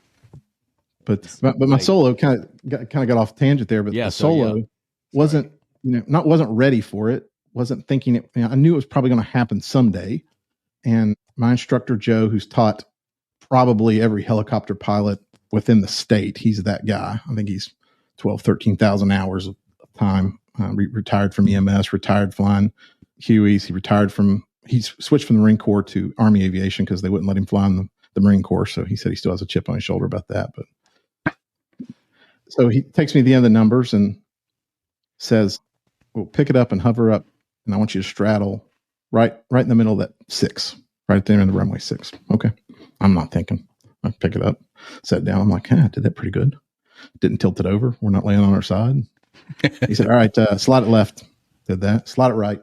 But my Solo kind of got off tangent there, but the Solo wasn't ready for it. Wasn't thinking it. I knew it was probably going to happen someday. And my instructor, Joe, who's taught probably every helicopter pilot within the state, he's that guy. I think he's 13,000 hours of time. Retired from EMS, retired flying Hueys. He switched from the Marine Corps to Army Aviation because they wouldn't let him fly in the Marine Corps. So he said he still has a chip on his shoulder about that. But So he takes me to the end of the numbers and says, well, pick it up and hover up. And I want you to straddle right in the middle of that 6, right there in the runway 6. Okay. I'm not thinking. I pick it up, sat down. I'm like, I did that pretty good. Didn't tilt it over. We're not laying on our side. He said, all right, slide it left. Did that. Slide it right.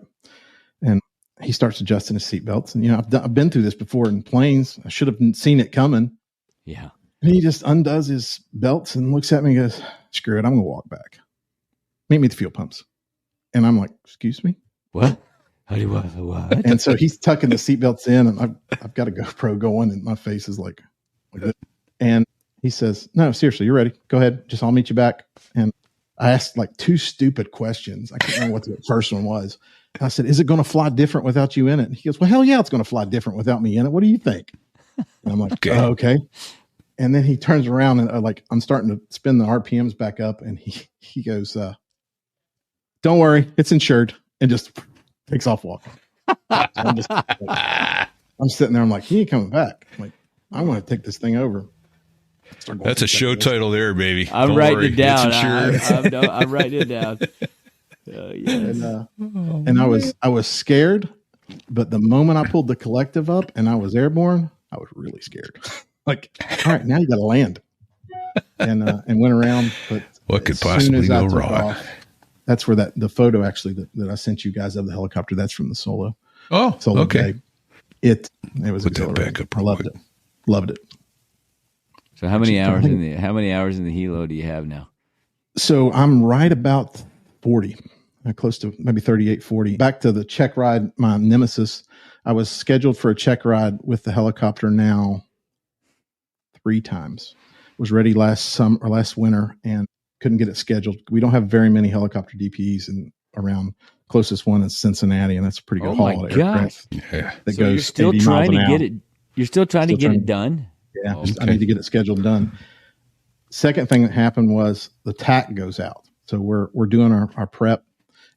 And he starts adjusting his seatbelts. And, I've been through this before in planes. I should have seen it coming. Yeah. And he just undoes his belts and looks at me and goes, screw it. I'm going to walk back. Meet me at the fuel pumps. And I'm like, excuse me? What? How do you what? And so he's tucking the seatbelts in, and I've got a GoPro going, and my face is like this. And he says, no, seriously, you're ready. Go ahead. I'll meet you back. And I asked like 2 stupid questions. I can't remember what the first one was. And I said, is it going to fly different without you in it? And he goes, well, hell yeah, it's going to fly different without me in it. What do you think? And I'm like, okay. And then he turns around and I'm starting to spin the RPMs back up. And he goes, don't worry, it's insured. And just takes off walking. I'm sitting there. I'm like, he ain't coming back. I'm like, I'm going to take this thing over. That's a show title there, baby. I'm writing it down. I'm writing it down. Yes. And I was scared, but the moment I pulled the collective up and I was airborne, I was really scared. Like, all right, now you got to land. And went around. But what could possibly go wrong? That's where the photo actually that I sent you guys of the helicopter. That's from the solo. Oh, solo okay. Day. It was put that back up. I loved it. Loved it. So how many hours in the helo do you have now? So I'm right about 40, close to maybe 38, 40. Back to the check ride, my nemesis. I was scheduled for a check ride with the helicopter now 3 times. Was ready last winter and couldn't get it scheduled. We don't have very many helicopter DPEs around. Closest one is Cincinnati, and that's a pretty good haul. Oh my gosh! Yeah. That so goes you're still trying to get it. You're still trying to get it done. Yeah, I need to get it scheduled done. Second thing that happened was the tack goes out. So we're doing our prep,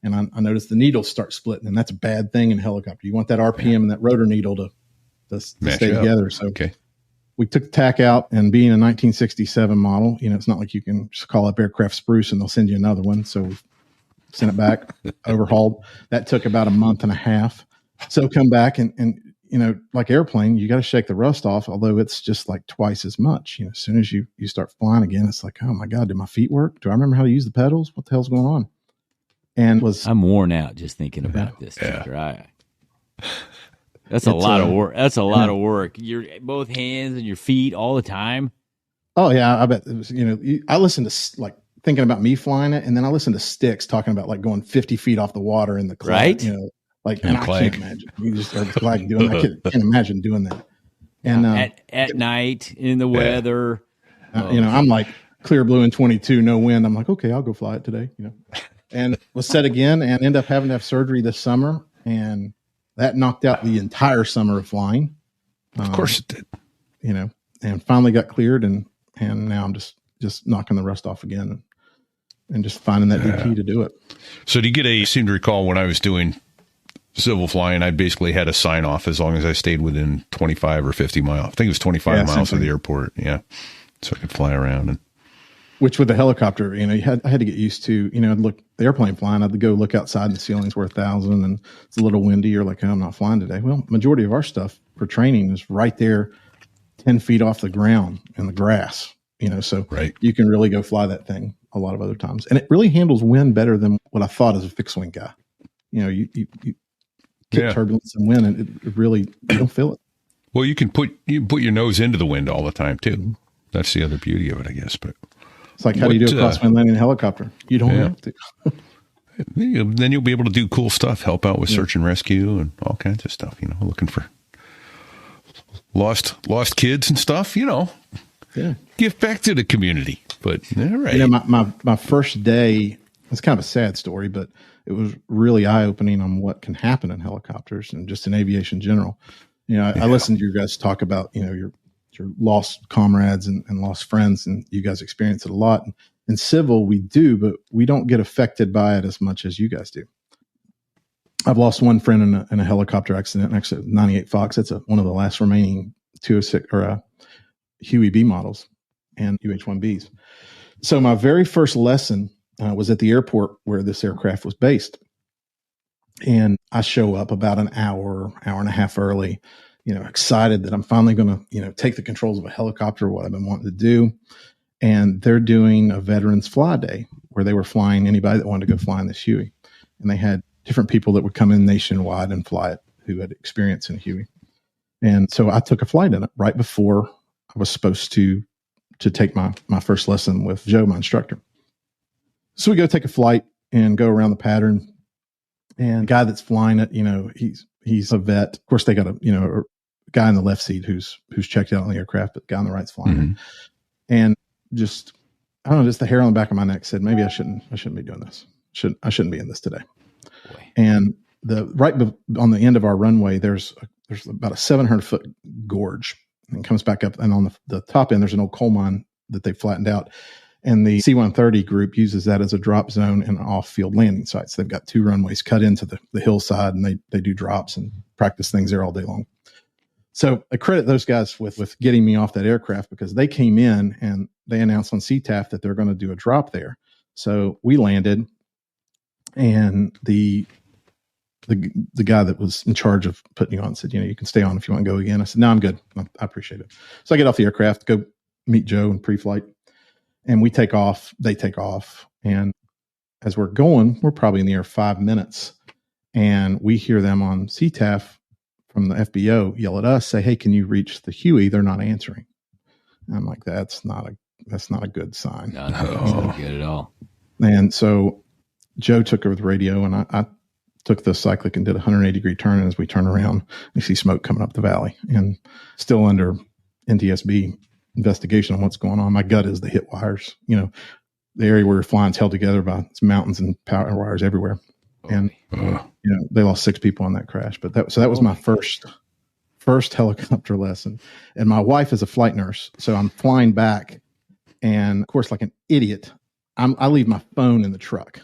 and I noticed the needles start splitting, and that's a bad thing in a helicopter. You want that RPM and that rotor needle to stay together. So we took the tack out, and being a 1967 model, it's not like you can just call up Aircraft Spruce and they'll send you another one. So we sent it back, overhauled. That took about a month and a half. So come back and like airplane, you got to shake the rust off, although it's just like twice as much. As soon as you start flying again, it's like, oh my God, did my feet work? Do I remember how to use the pedals? What the hell's going on? And I'm worn out just thinking about this. Yeah. That's a lot of work. That's a lot of work. You're both hands and your feet all the time. Oh yeah. I bet it was, I listened to like thinking about me flying it. And then I listened to Sticks talking about like going 50 feet off the water in the cloud, right. And I can't imagine. You just like doing. I can't imagine doing that. And at night in the weather, I'm like clear blue and 22, no wind. I'm like, okay, I'll go fly it today. And was set again, and ended up having to have surgery this summer, and that knocked out the entire summer of flying. Of course it did. And finally got cleared, and now I'm just knocking the rust off again, and just finding that DP to do it. So do you get I seem to recall when I was doing civil flying, I basically had a sign off as long as I stayed within 25 or 50 miles. I think it was 25 miles of the airport. Yeah. So I could fly around. Which with the helicopter, I had to get used to, look, the airplane flying, I'd go look outside and the ceilings were 1,000 and it's a little windy. You're like, oh, I'm not flying today. Well, majority of our stuff for training is right there 10 feet off the ground in the grass, so you can really go fly that thing a lot of other times. And it really handles wind better than what I thought as a fixed wing guy. You get turbulence and wind, and it really, you don't feel it. Well, you can put your nose into the wind all the time too. Mm-hmm. That's the other beauty of it, I guess. But it's like, how do you do a crosswind landing in a helicopter? You don't have to. Then you'll be able to do cool stuff, help out with search and rescue and all kinds of stuff, looking for lost kids and stuff, give back to the community. But all right. My first day, it's kind of a sad story, but it was really eye-opening on what can happen in helicopters and just in aviation in general. I listened to you guys talk about, your lost comrades and lost friends, and you guys experience it a lot. In civil, we do, but we don't get affected by it as much as you guys do. I've lost one friend in a helicopter accident, actually 98 Fox. That's one of the last remaining 206 or Huey B models and UH-1Bs. So my very first lesson was at the airport where this aircraft was based. And I show up about an hour and a half early, excited that I'm finally going to, take the controls of a helicopter, what I've been wanting to do. And they're doing a veterans fly day where they were flying anybody that wanted to go fly in this Huey. And they had different people that would come in nationwide and fly it who had experience in Huey. And so I took a flight in it right before I was supposed to take my first lesson with Joe, my instructor. So we go take a flight and go around the pattern. And the guy that's flying it, he's a vet. Of course, they got a guy in the left seat who's checked out on the aircraft, but the guy on the right's flying it. And just the hair on the back of my neck said, maybe I shouldn't be doing this. I shouldn't be in this today. Boy. And on the end of our runway, there's about a 700-foot gorge, and comes back up. And on the top end, there's an old coal mine that they flattened out. And the C-130 group uses that as a drop zone and off-field landing sites. They've got 2 runways cut into the hillside, and they do drops and practice things there all day long. So I credit those guys with getting me off that aircraft, because they came in and they announced on CTAF that they're going to do a drop there. So we landed, and the guy that was in charge of putting you on said, you can stay on if you want to go again. I said, no, I'm good. I appreciate it. So I get off the aircraft, go meet Joe in pre-flight. And we take off, they take off. And as we're going, we're probably in the air 5 minutes. And we hear them on CTAF from the FBO yell at us, say, hey, can you reach the Huey? They're not answering. And I'm like, that's not a good sign. No, that's not good at all. And so Joe took over the radio, and I took the cyclic and did a 180-degree turn. And as we turn around, we see smoke coming up the valley, and still under NTSB investigation on what's going on. My gut is the hit wires. The area where you're flying is held together by mountains and power wires everywhere. And they lost 6 people on that crash. But that was my first helicopter lesson. And my wife is a flight nurse, so I'm flying back, and of course, like an idiot, I leave my phone in the truck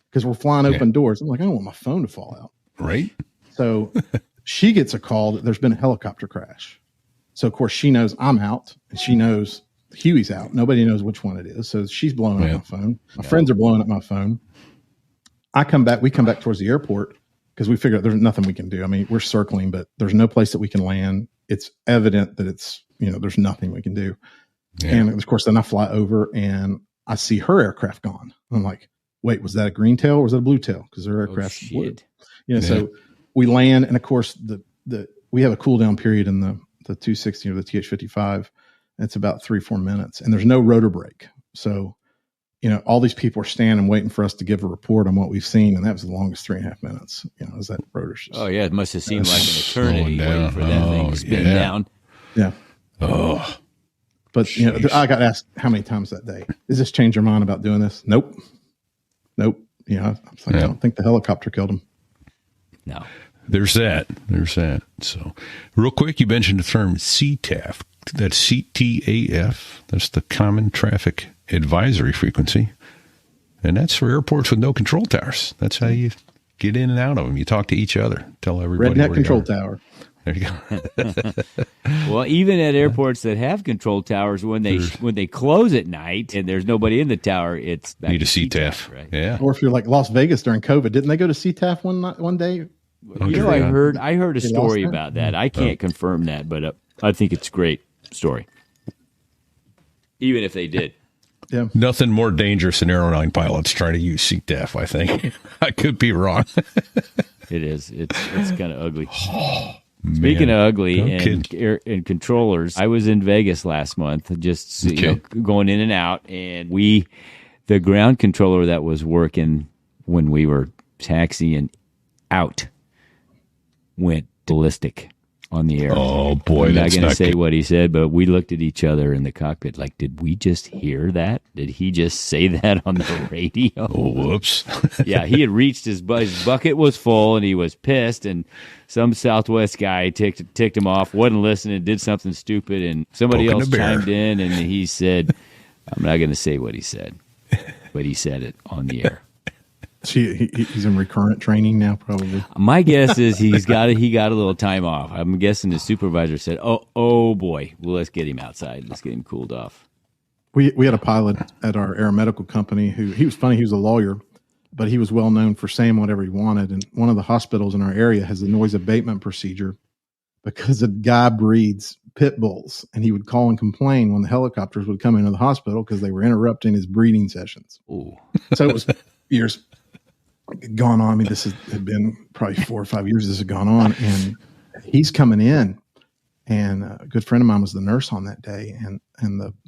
because we're flying open doors. I'm like, I don't want my phone to fall out. Right. So she gets a call that there's been a helicopter crash. So, of course, she knows I'm out, and she knows Huey's out. Nobody knows which one it is. So she's blowing up my phone. My friends are blowing up my phone. We come back towards the airport because we figure out there's nothing we can do. I mean, we're circling, but there's no place that we can land. It's evident that there's nothing we can do. Yeah. And, of course, then I fly over, and I see her aircraft gone. I'm like, wait, was that a green tail or was that a blue tail? Because her aircraft's blue. So we land, and, of course, we have a cool down period in the 260 or the TH-55. It's about 3-4 minutes, and there's no rotor brake. So, all these people are standing waiting for us to give a report on what we've seen. And that was the longest 3.5 minutes, as that rotor's just, oh yeah. It must've seemed like an eternity waiting for that thing to spin down. Yeah. Oh, but I got asked how many times that day, does this change your mind about doing this? Nope. I was like, I don't think the helicopter killed him. No. There's that. So, real quick, you mentioned the term CTAF. That's CTAF. That's the Common Traffic Advisory Frequency. And that's for airports with no control towers. That's how you get in and out of them. You talk to each other. Tell everybody. Redneck control tower. There you go. Well, even at airports that have control towers, when they close at night and there's nobody in the tower, it's back need to a CTAF. right? Yeah. Or if you're like Las Vegas during COVID, didn't they go to CTAF one day? I heard a story about that. I can't confirm that, but I think it's a great story. Even if they did. Yeah. Nothing more dangerous than Aero 9 pilots trying to use CTAF, I think. I could be wrong. It is. It's kind of ugly. Speaking of ugly and controllers, I was in Vegas last month, just going in and out, and the ground controller that was working when we were taxiing out went ballistic on the air. Oh boy, I'm not that's going to not say good. what he said, but we looked at each other in the cockpit like, did we just hear that? Did he just say that on the radio? Oh, whoops. Yeah, he had reached his bucket was full, and he was pissed, and some Southwest guy ticked him off, wasn't listening, did something stupid, and somebody else chimed in, and he said, I'm not going to say what he said, but he said it on the air. He's in recurrent training now, probably. My guess is he got a little time off. I'm guessing the supervisor said, "Oh boy, well, let's get him outside. Let's get him cooled off." We had a pilot at our aeromedical company he was funny. He was a lawyer, but he was well known for saying whatever he wanted. And one of the hospitals in our area has a noise abatement procedure because a guy breeds pit bulls, and he would call and complain when the helicopters would come into the hospital because they were interrupting his breeding sessions. Ooh. So it was years gone on. I mean, had been probably 4 or 5 years this had gone on, and he's coming in, and a good friend of mine was the nurse on that day, and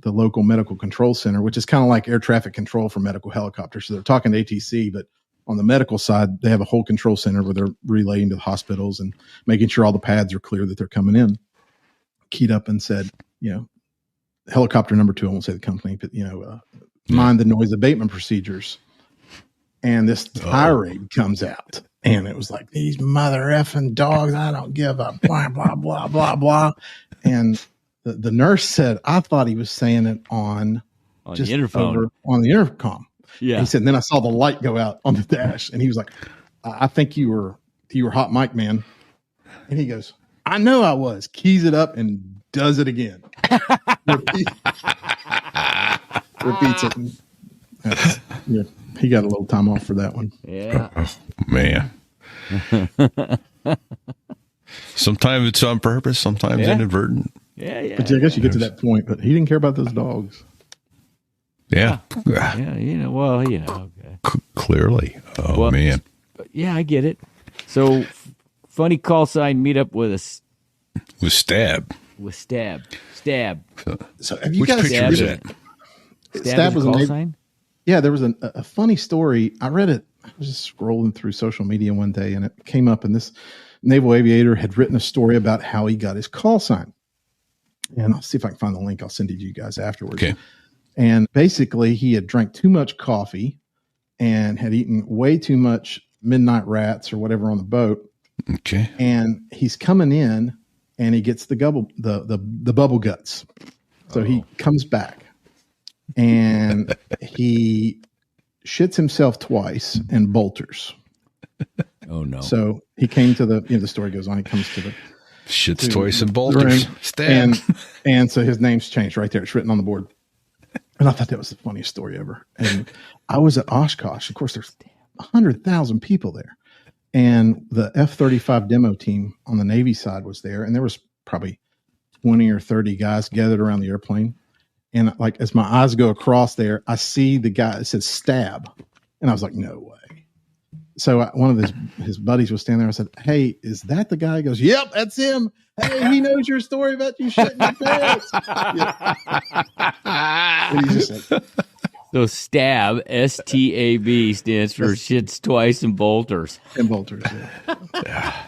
the local medical control center, which is kind of like air traffic control for medical helicopters. So they're talking to ATC, but on the medical side, they have a whole control center where they're relaying to the hospitals and making sure all the pads are clear that they're coming in. Keyed up and said, helicopter number 2, I won't say the company, but, mind the noise abatement procedures. And this tirade comes out, and it was like, these mother effing dogs, I don't give a blah, blah, blah, blah, blah. And the nurse said, I thought he was saying it on the interphone. On the intercom. Yeah. And he said, and then I saw the light go out on the dash, and he was like, I think you were hot mic, man. And he goes, I know I was. Keys it up and does it again. Repeats it. And, he got a little time off for that one. Yeah. Oh, man. Sometimes it's on purpose, sometimes inadvertent. Yeah. But I guess you get to that point, but he didn't care about those dogs. Yeah. Yeah, okay. Clearly. Oh, Well, man. Yeah, I get it. So, funny call sign meetup with With stab. Stab. So have you Which guys picture is it? Stab was a call neighbor. sign? Yeah, there was a funny story. I read it. I was just scrolling through social media one day, and it came up, and this naval aviator had written a story about how he got his call sign. And I'll see if I can find the link. I'll send it to you guys afterwards. Okay. And basically, he had drank too much coffee and had eaten way too much midnight rats or whatever on the boat. Okay. And he's coming in, and he gets the bubble guts. So he comes back, and he shits himself twice and bolters. Oh no! So he came to the story goes on. He comes to the Shits twice and bolters. and, Stab. and so his name's changed right there. It's written on the board. And I thought that was the funniest story ever. And I was at Oshkosh. Of course, there's 100,000 people there. And the F-35 demo team on the Navy side was there. And there was probably 20 or 30 guys gathered around the airplane. And like, as my eyes go across there, I see the guy that says stab. And I was like, no way. So one of his buddies was standing there. I said, hey, is that the guy? He goes, yep, that's him. Hey, he knows your story about you shitting your pants. And he's just like, So stab, STAB, stands for shits twice and bolters. and bolters. Yeah.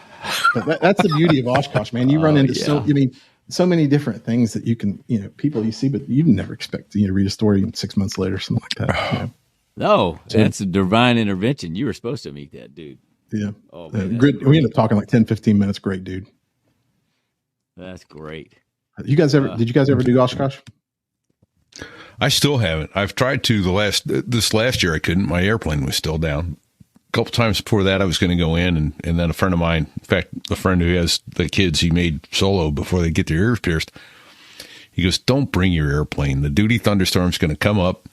But that's the beauty of Oshkosh, man. You run into so many different things that you can, people you see, but you never expect to read a story 6 months later, something like that. No, that's a divine intervention. You were supposed to meet that dude. Yeah. Oh, man, great. We ended up talking like 10, 15 minutes. Great dude. That's great. Did you guys ever do Oshkosh? I still haven't. I've tried to this last year. I couldn't. My airplane was still down. A couple times before that, I was going to go in, and then a friend of mine, in fact, a friend who has the kids, he made solo before they get their ears pierced. He goes, "Don't bring your airplane. The duty thunderstorm's going to come up.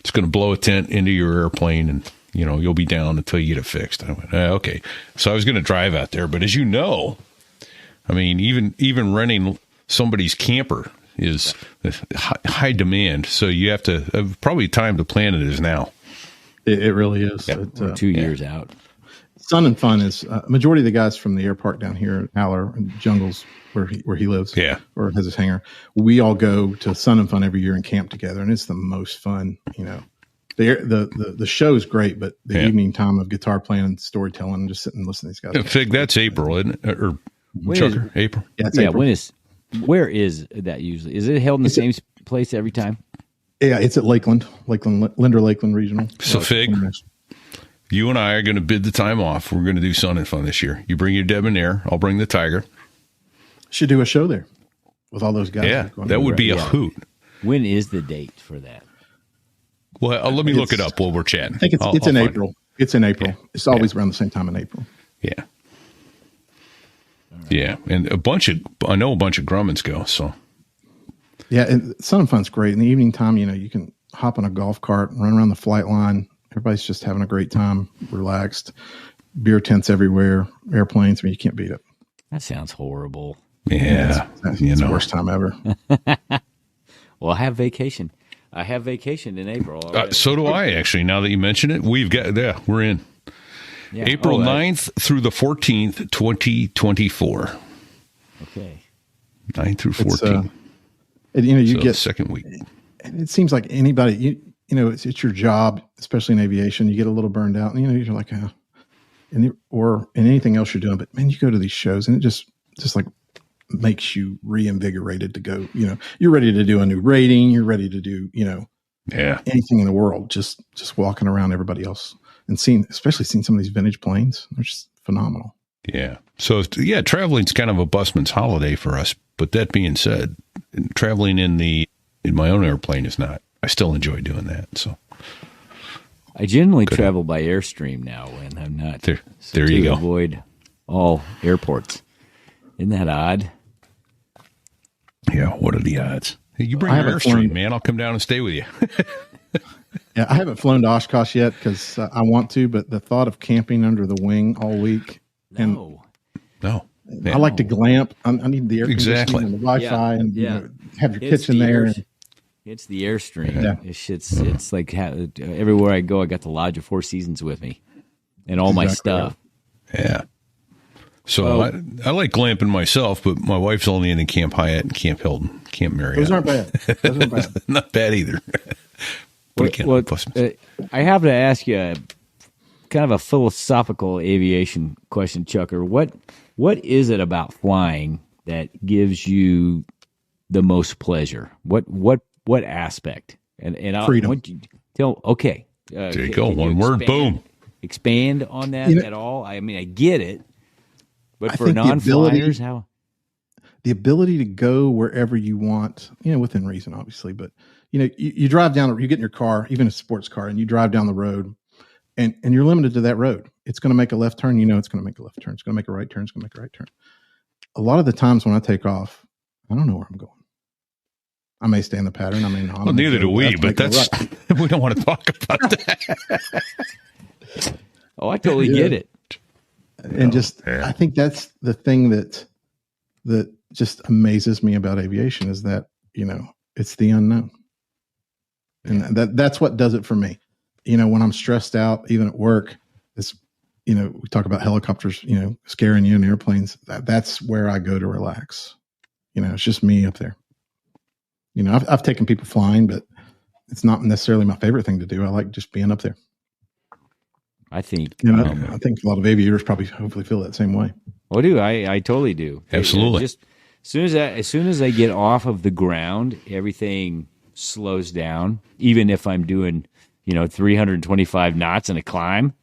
It's going to blow a tent into your airplane, and you'll be down until you get it fixed." I went, okay. So I was going to drive out there, but as you know, I mean, even renting somebody's camper is high demand. So you have to probably time to plan it is now. It really is. Yeah. We're 2 years out. Sun and Fun is majority of the guys from the air park down here at Haller and Jungles where he lives, or has his hangar. We all go to Sun and Fun every year and camp together, and it's the most fun. The show's great, but the evening time of guitar playing and storytelling, and just sitting and listening to these guys. Fig, that's April, isn't it? Or Chucker, April. Yeah, it's April. Where is that usually? Is it held in the same place every time? Yeah, it's at Linder Lakeland Regional. So Fig, you and I are going to bid the time off. We're going to do Sun and Fun this year. You bring your Debonair. I'll bring the Tiger. Should do a show there with all those guys. Yeah, that would be a hoot. When is the date for that? Well, let me look it up while we're chatting. I think it's in April. It's in April. Yeah. It's always around the same time in April. Yeah. Right. Yeah, and I know a bunch of Grummins go, so Yeah, and sun and fun's great. In the evening time, you can hop on a golf cart, run around the flight line. Everybody's just having a great time, relaxed. Beer tents everywhere, airplanes. I mean, you can't beat it. That sounds horrible. Yeah, it's the worst time ever. Well, I have vacation. I have vacation in April. So do I, actually. Now that you mention it, we're in. Yeah. April 9th through the 14th, 2024. Okay. 9 through 14. You get the second week. It seems like anybody, it's your job, especially in aviation. You get a little burned out, and you're like, or in anything else you're doing. But man, you go to these shows, and it just like makes you reinvigorated to go. You're ready to do a new rating. You're ready to do, anything in the world. Just walking around everybody else and especially seeing some of these vintage planes. They're just phenomenal. Yeah. So traveling's kind of a busman's holiday for us. But that being said, traveling in my own airplane is not. I still enjoy doing that. So I generally travel by Airstream now when I'm not there. There you go. Avoid all airports. Isn't that odd? Yeah. What are the odds? Hey, you bring your Airstream, man. I'll come down and stay with you. Yeah, I haven't flown to Oshkosh yet because I want to, but the thought of camping under the wing all week. No. I like to glamp. I need the air conditioning and the Wi-Fi and have your kitchen there. It's the Airstream. Yeah. It's like everywhere I go, I got the Lodge of Four Seasons with me and all my stuff. Yeah. So I like glamping myself, but my wife's only in Camp Hyatt and Camp Hilton, Camp Marriott. Those aren't bad. Not bad either. I have to ask you kind of a philosophical aviation question, Chucker. What is it about flying that gives you the most pleasure? What aspect? And freedom. Okay. There you go. One word. Boom. Expand on that at all? I mean, I get it, but for non-flyers, how? The ability to go wherever you want, within reason, obviously, but you drive down, you get in your car, even a sports car, and you drive down the road, and you're limited to that road. It's going to make a left turn. It's going to make a left turn. It's going to make a right turn. It's going to make a right turn. A lot of the times when I take off, I don't know where I'm going. I may stay in the pattern. I mean, well, neither do we, but that's we don't want to talk about that. Oh, I totally get it. And I think that's the thing that just amazes me about aviation is that, it's the unknown. And that's what does it for me. When I'm stressed out, even at work, it's, we talk about helicopters, scaring you in airplanes. That's where I go to relax. It's just me up there. I've taken people flying, but it's not necessarily my favorite thing to do. I like just being up there. I think, I think a lot of aviators probably hopefully feel that same way. Oh, do I totally do. Absolutely. Just as soon as I get off of the ground, everything slows down. Even if I'm doing, 325 knots in a climb,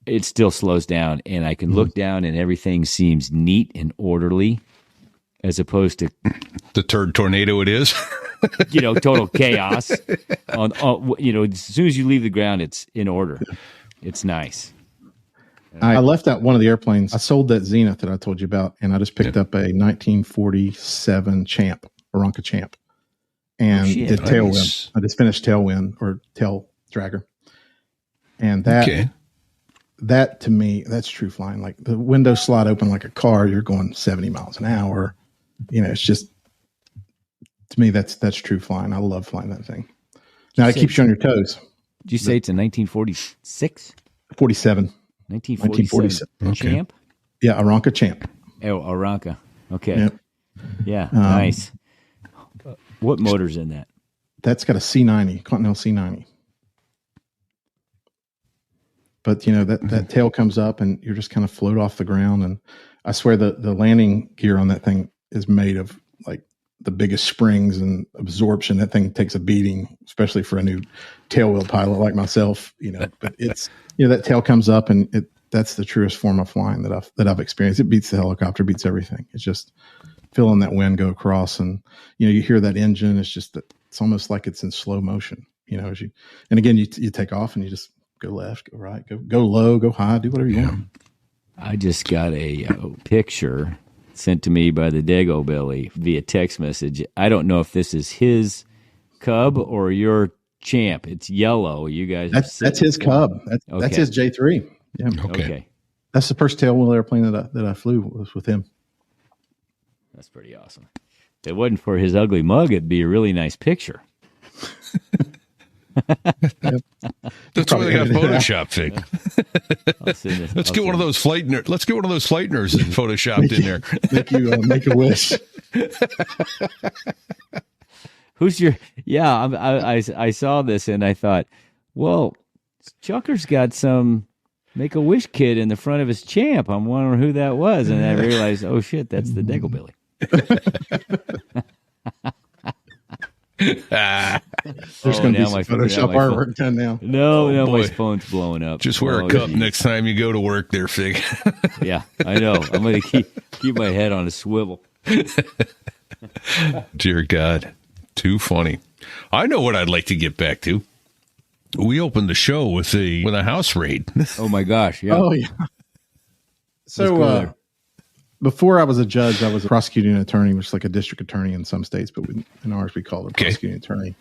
it still slows down, and I can look down, and everything seems neat and orderly, as opposed to the third tornado. It is, total chaos. As soon as you leave the ground, it's in order. It's nice. I left out one of the airplanes. I sold that Zenith that I told you about, and I just picked up a 1947 Champ, Aranca Champ, and did tailwind. I just finished tailwind or tail dragger, and that to me, that's true flying. Like the windows slide open like a car. You're going 70 miles an hour. It's just, to me, that's true flying. I love flying that thing. Now it keeps you on your toes. Did you say it's a 1946? 47. 1947 Champ? Yeah, Aranca Champ. Oh, Aranca. Okay. Yep. Yeah, nice. What motor's in that? That's got a C90, Continental C90. But, that tail comes up and you're just kind of float off the ground. And I swear the landing gear on that thing is made of like the biggest springs and absorption. That thing takes a beating, especially for a new tailwheel pilot like myself, but it's, that tail comes up and that's the truest form of flying that I've experienced. It beats the helicopter, beats everything. It's just feeling that wind go across and, you hear that engine. It's just that it's almost like it's in slow motion, and again, you take off and you just go left, go right, go low, go high, do whatever you want. I just got a picture sent to me by the Dago Belly via text message. I don't know if this is his cub or your champ. It's yellow. You guys. That's his cub. That's his J3. Yeah. Okay. That's the first tailwheel airplane that I flew was with him. That's pretty awesome. If it wasn't for his ugly mug, it'd be a really nice picture. That's why they got Photoshop thing. Let's get one of those flight nurses photoshopped in there. Make a wish. Who's your? Yeah, I saw this and I thought, well, Chucker's got some Make-A-Wish kid in the front of his champ. I'm wondering who that was, and I realized, oh shit, that's the Dago Belly. There's going to be some Photoshop artwork done now. No, my phone's blowing up. Just wear a cup next time you go to work there, Fig. Yeah, I know. I'm going to keep my head on a swivel. Dear God, too funny. I know what I'd like to get back to. We opened the show with a house raid. Oh my gosh! Yeah. Oh yeah. So before I was a judge, I was a prosecuting attorney, which is like a district attorney in some states, but in ours we call it a prosecuting attorney.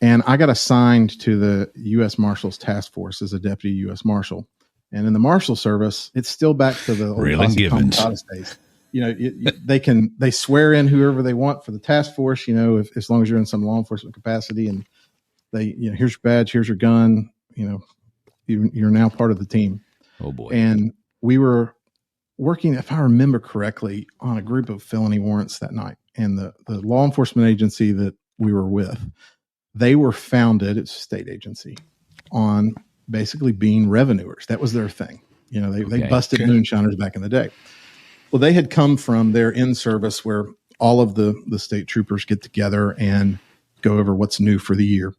And I got assigned to the U.S. Marshals Task Force as a deputy U.S. Marshal. And in the Marshal Service, it's still back to the old Raylan Givens days. You know, they swear in whoever they want for the task force. You know, as long as you're in some law enforcement capacity, and they, here's your badge, here's your gun. You know, you're now part of the team. Oh boy! And we were working, if I remember correctly, on a group of felony warrants that night. And the law enforcement agency that we were with, they were founded, it's a state agency, on basically being revenuers. That was their thing. You know, they busted moonshiners back in the day. Well, they had come from their in-service where all of the state troopers get together and go over what's new for the year.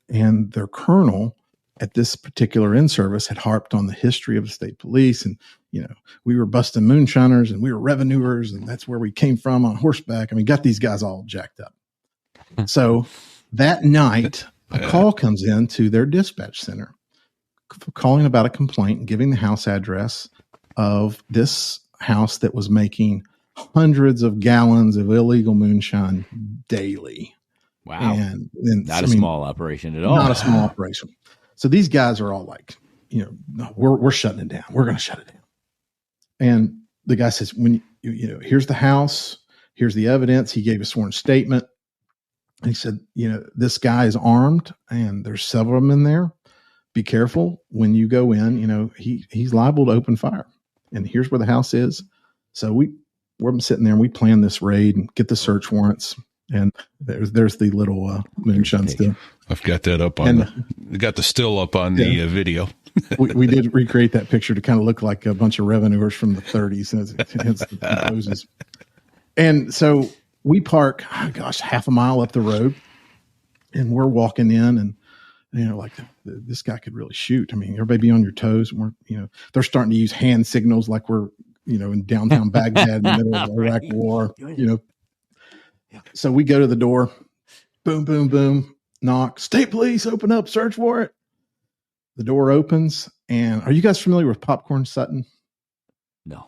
And their colonel at this particular in-service had harped on the history of the state police. And, we were busting moonshiners and we were revenuers, and that's where we came from on horseback. I mean, got these guys all jacked up. So that night, a call comes in to their dispatch center calling about a complaint and giving the house address of this house that was making hundreds of gallons of illegal moonshine daily. Wow. And not a small operation at all. Not a small operation. So these guys are all like, no, we're shutting it down. We're going to shut it down. And the guy says, when here's the house, here's the evidence. He gave a sworn statement. And he said, this guy is armed and there's several of them in there. Be careful when you go in, he's liable to open fire. And here's where the house is. So we're sitting there and we plan this raid and get the search warrants. And there's the little moonshine still. I've got that up on got the still up on the video. we did recreate that picture to kind of look like a bunch of revenuers from the 30s. Hence the poses. And so we park, half a mile up the road, and we're walking in, and this guy could really shoot. I mean, everybody be on your toes. And we're, they're starting to use hand signals like we're, in downtown Baghdad in the middle of the Iraq War. So we go to the door, boom, boom, boom, knock, state police, open up, search warrant. The door opens, and are you guys familiar with Popcorn Sutton? No.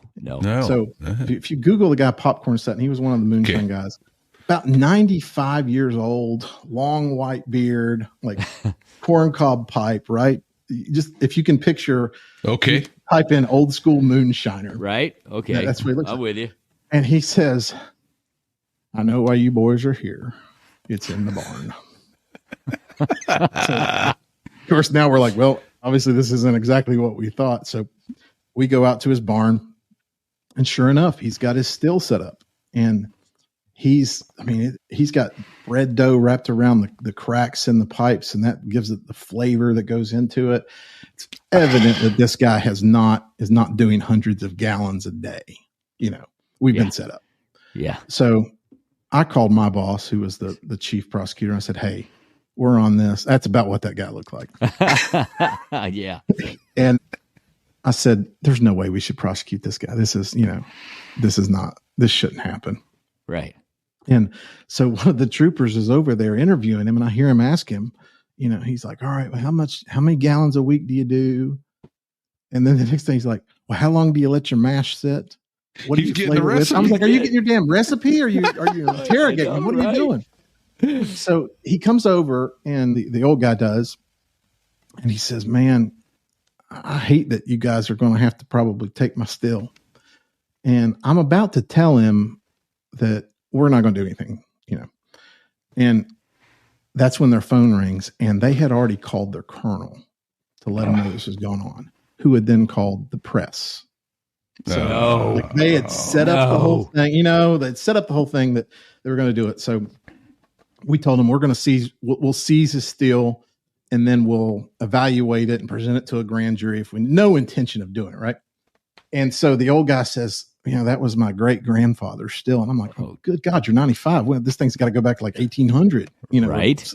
So if you Google the guy Popcorn Sutton, he was one of the moonshine guys. About 95 years old, long white beard, like corncob pipe, right? Just if you can picture, type in old school moonshiner, right? Okay, that's what he looks like. I'm with you. And he says, "I know why you boys are here. It's in the barn." So, of course, now we're like, well, obviously this isn't exactly what we thought. So we go out to his barn, and sure enough, he's got his still set up, and he's got bread dough wrapped around the cracks in the pipes, and that gives it the flavor that goes into it. It's evident that this guy is not doing hundreds of gallons a day. We've been set up. Yeah. So I called my boss, who was the chief prosecutor. And I said, "Hey, we're on this." That's about what that guy looked like. Yeah. And I said, "There's no way we should prosecute this guy. This shouldn't happen." Right. And so one of the troopers is over there interviewing him, and I hear him ask him, he's like, "All right, well, how many gallons a week do you do?" And then the next thing he's like, "Well, how long do you let your mash sit?" What do He's you getting the flavor with? recipe. I was like, are you getting your damn recipe? Or are you interrogating me? What are you doing? So he comes over, and the old guy does, and he says, man, I hate that you guys are going to have to probably take my still. And I'm about to tell him that we're not going to do anything, And that's when their phone rings, and they had already called their colonel to let him know this was going on, who had then called the press. So they had set up the whole thing, they'd set up the whole thing that they were going to do it. So we told them we're going to we'll seize his still, and then we'll evaluate it and present it to a grand jury if we no intention of doing it. Right. And so the old guy says, that was my great grandfather's still. And I'm like, oh, good God, you're 95. Well, this thing's got to go back to like 1800, Right.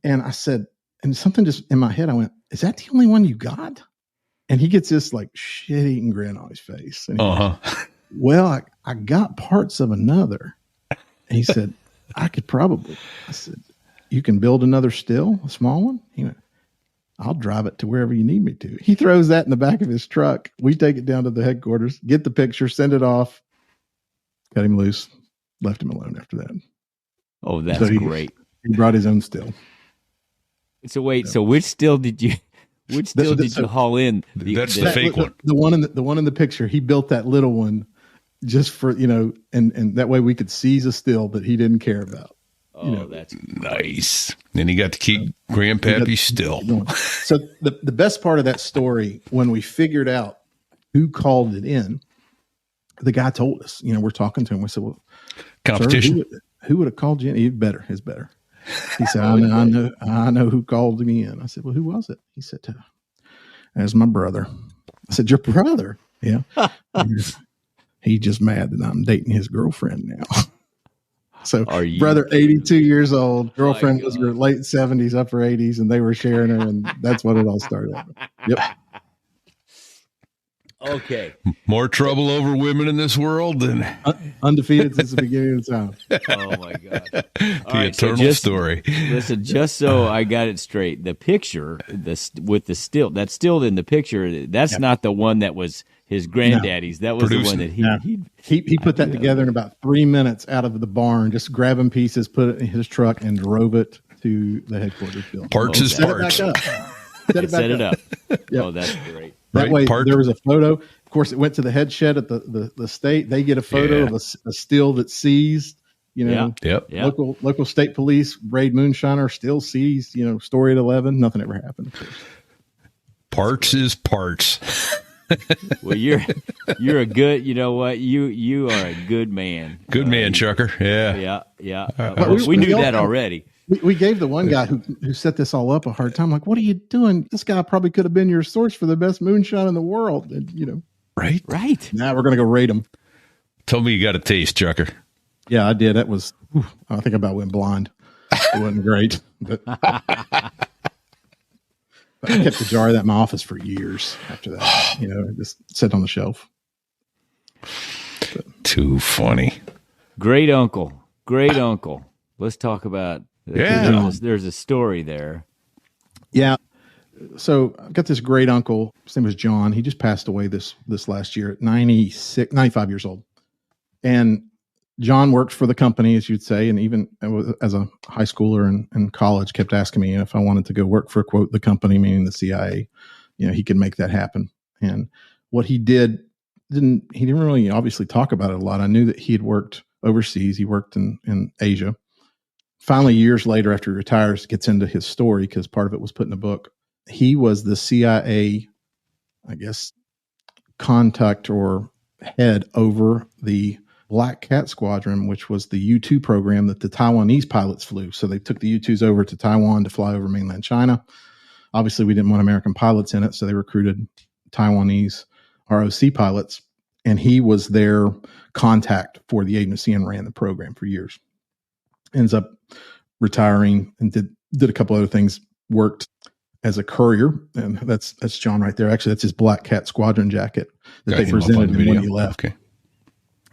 And I said, and something just in my head, I went, is that the only one you got? And he gets this like shit-eating grin on his face. And he goes, well, I got parts of another. And he said, I said, you can build another still, a small one? He went, I'll drive it to wherever you need me to. He throws that in the back of his truck. We take it down to the headquarters, get the picture, send it off, cut him loose, left him alone after that. Oh, that's great. He brought his own still. So wait, so which still did you haul in? That's the fake one. The one in the picture. He built that little one just for, and that way we could seize a still that he didn't care about. Oh, that's nice. And he got to keep Grandpappy still. So the best part of that story, when we figured out who called it in, the guy told us, we're talking to him. We said, well, competition. Sir, who would have called you in? He's better. He said, I know who called me in. I said, well, who was it? He said, that's my brother. I said, your brother? Yeah. He's just mad that I'm dating his girlfriend now. So brother, 82 years old, girlfriend was her late 70s, upper 80s, and they were sharing her, and that's what it all started. Yep. Okay. More trouble over women in this world than undefeated since the beginning of time. Oh my God. The eternal story. Listen, just so I got it straight, the picture with the still, that's still in the picture. That's not the one that was his granddaddy's. That was the one that he put that together in about 3 minutes out of the barn, just grabbing pieces, put it in his truck, and drove it to the headquarters building. Parts is parts. Set it up. Yep. Oh, that's great. That way, there was a photo. Of course, it went to the head shed at the state. They get a photo of a still that's seized. Local state police raid moonshiner, still seized. Story at 11. Nothing ever happened. Of course. Parts is parts. Well, you're a good. You know what? You are a good man. Good man, Chucker. Yeah. We knew that already. We gave the one guy who set this all up a hard time. Like, what are you doing? This guy probably could have been your source for the best moonshine in the world. And, Right. Now we're going to go rate him. Tell me you got a taste, Chucker. Yeah, I did. That was, I think I about went blind. It wasn't great. But I kept a jar of that in my office for years after that. Just sit on the shelf. Too funny. Great uncle. Let's talk about. There's a story there. Yeah. So I've got this great uncle. His name was John. He just passed away this last year at 95 years old. And John worked for the company, as you'd say, and even as a high schooler in college, kept asking me if I wanted to go work for, quote, the company, meaning the CIA. He could make that happen. And what he did, he didn't really obviously talk about it a lot. I knew that he had worked overseas. He worked in Asia. Finally, years later, after he retires, gets into his story because part of it was put in a book. He was the CIA, I guess, contact or head over the Black Cat Squadron, which was the U-2 program that the Taiwanese pilots flew. So they took the U-2s over to Taiwan to fly over mainland China. Obviously, we didn't want American pilots in it, so they recruited Taiwanese ROC pilots, and he was their contact for the agency and ran the program for years. Ends up retiring and did a couple other things, worked as a courier, and that's John right there. Actually, that's his Black Cat Squadron jacket that they presented him when he left. Okay.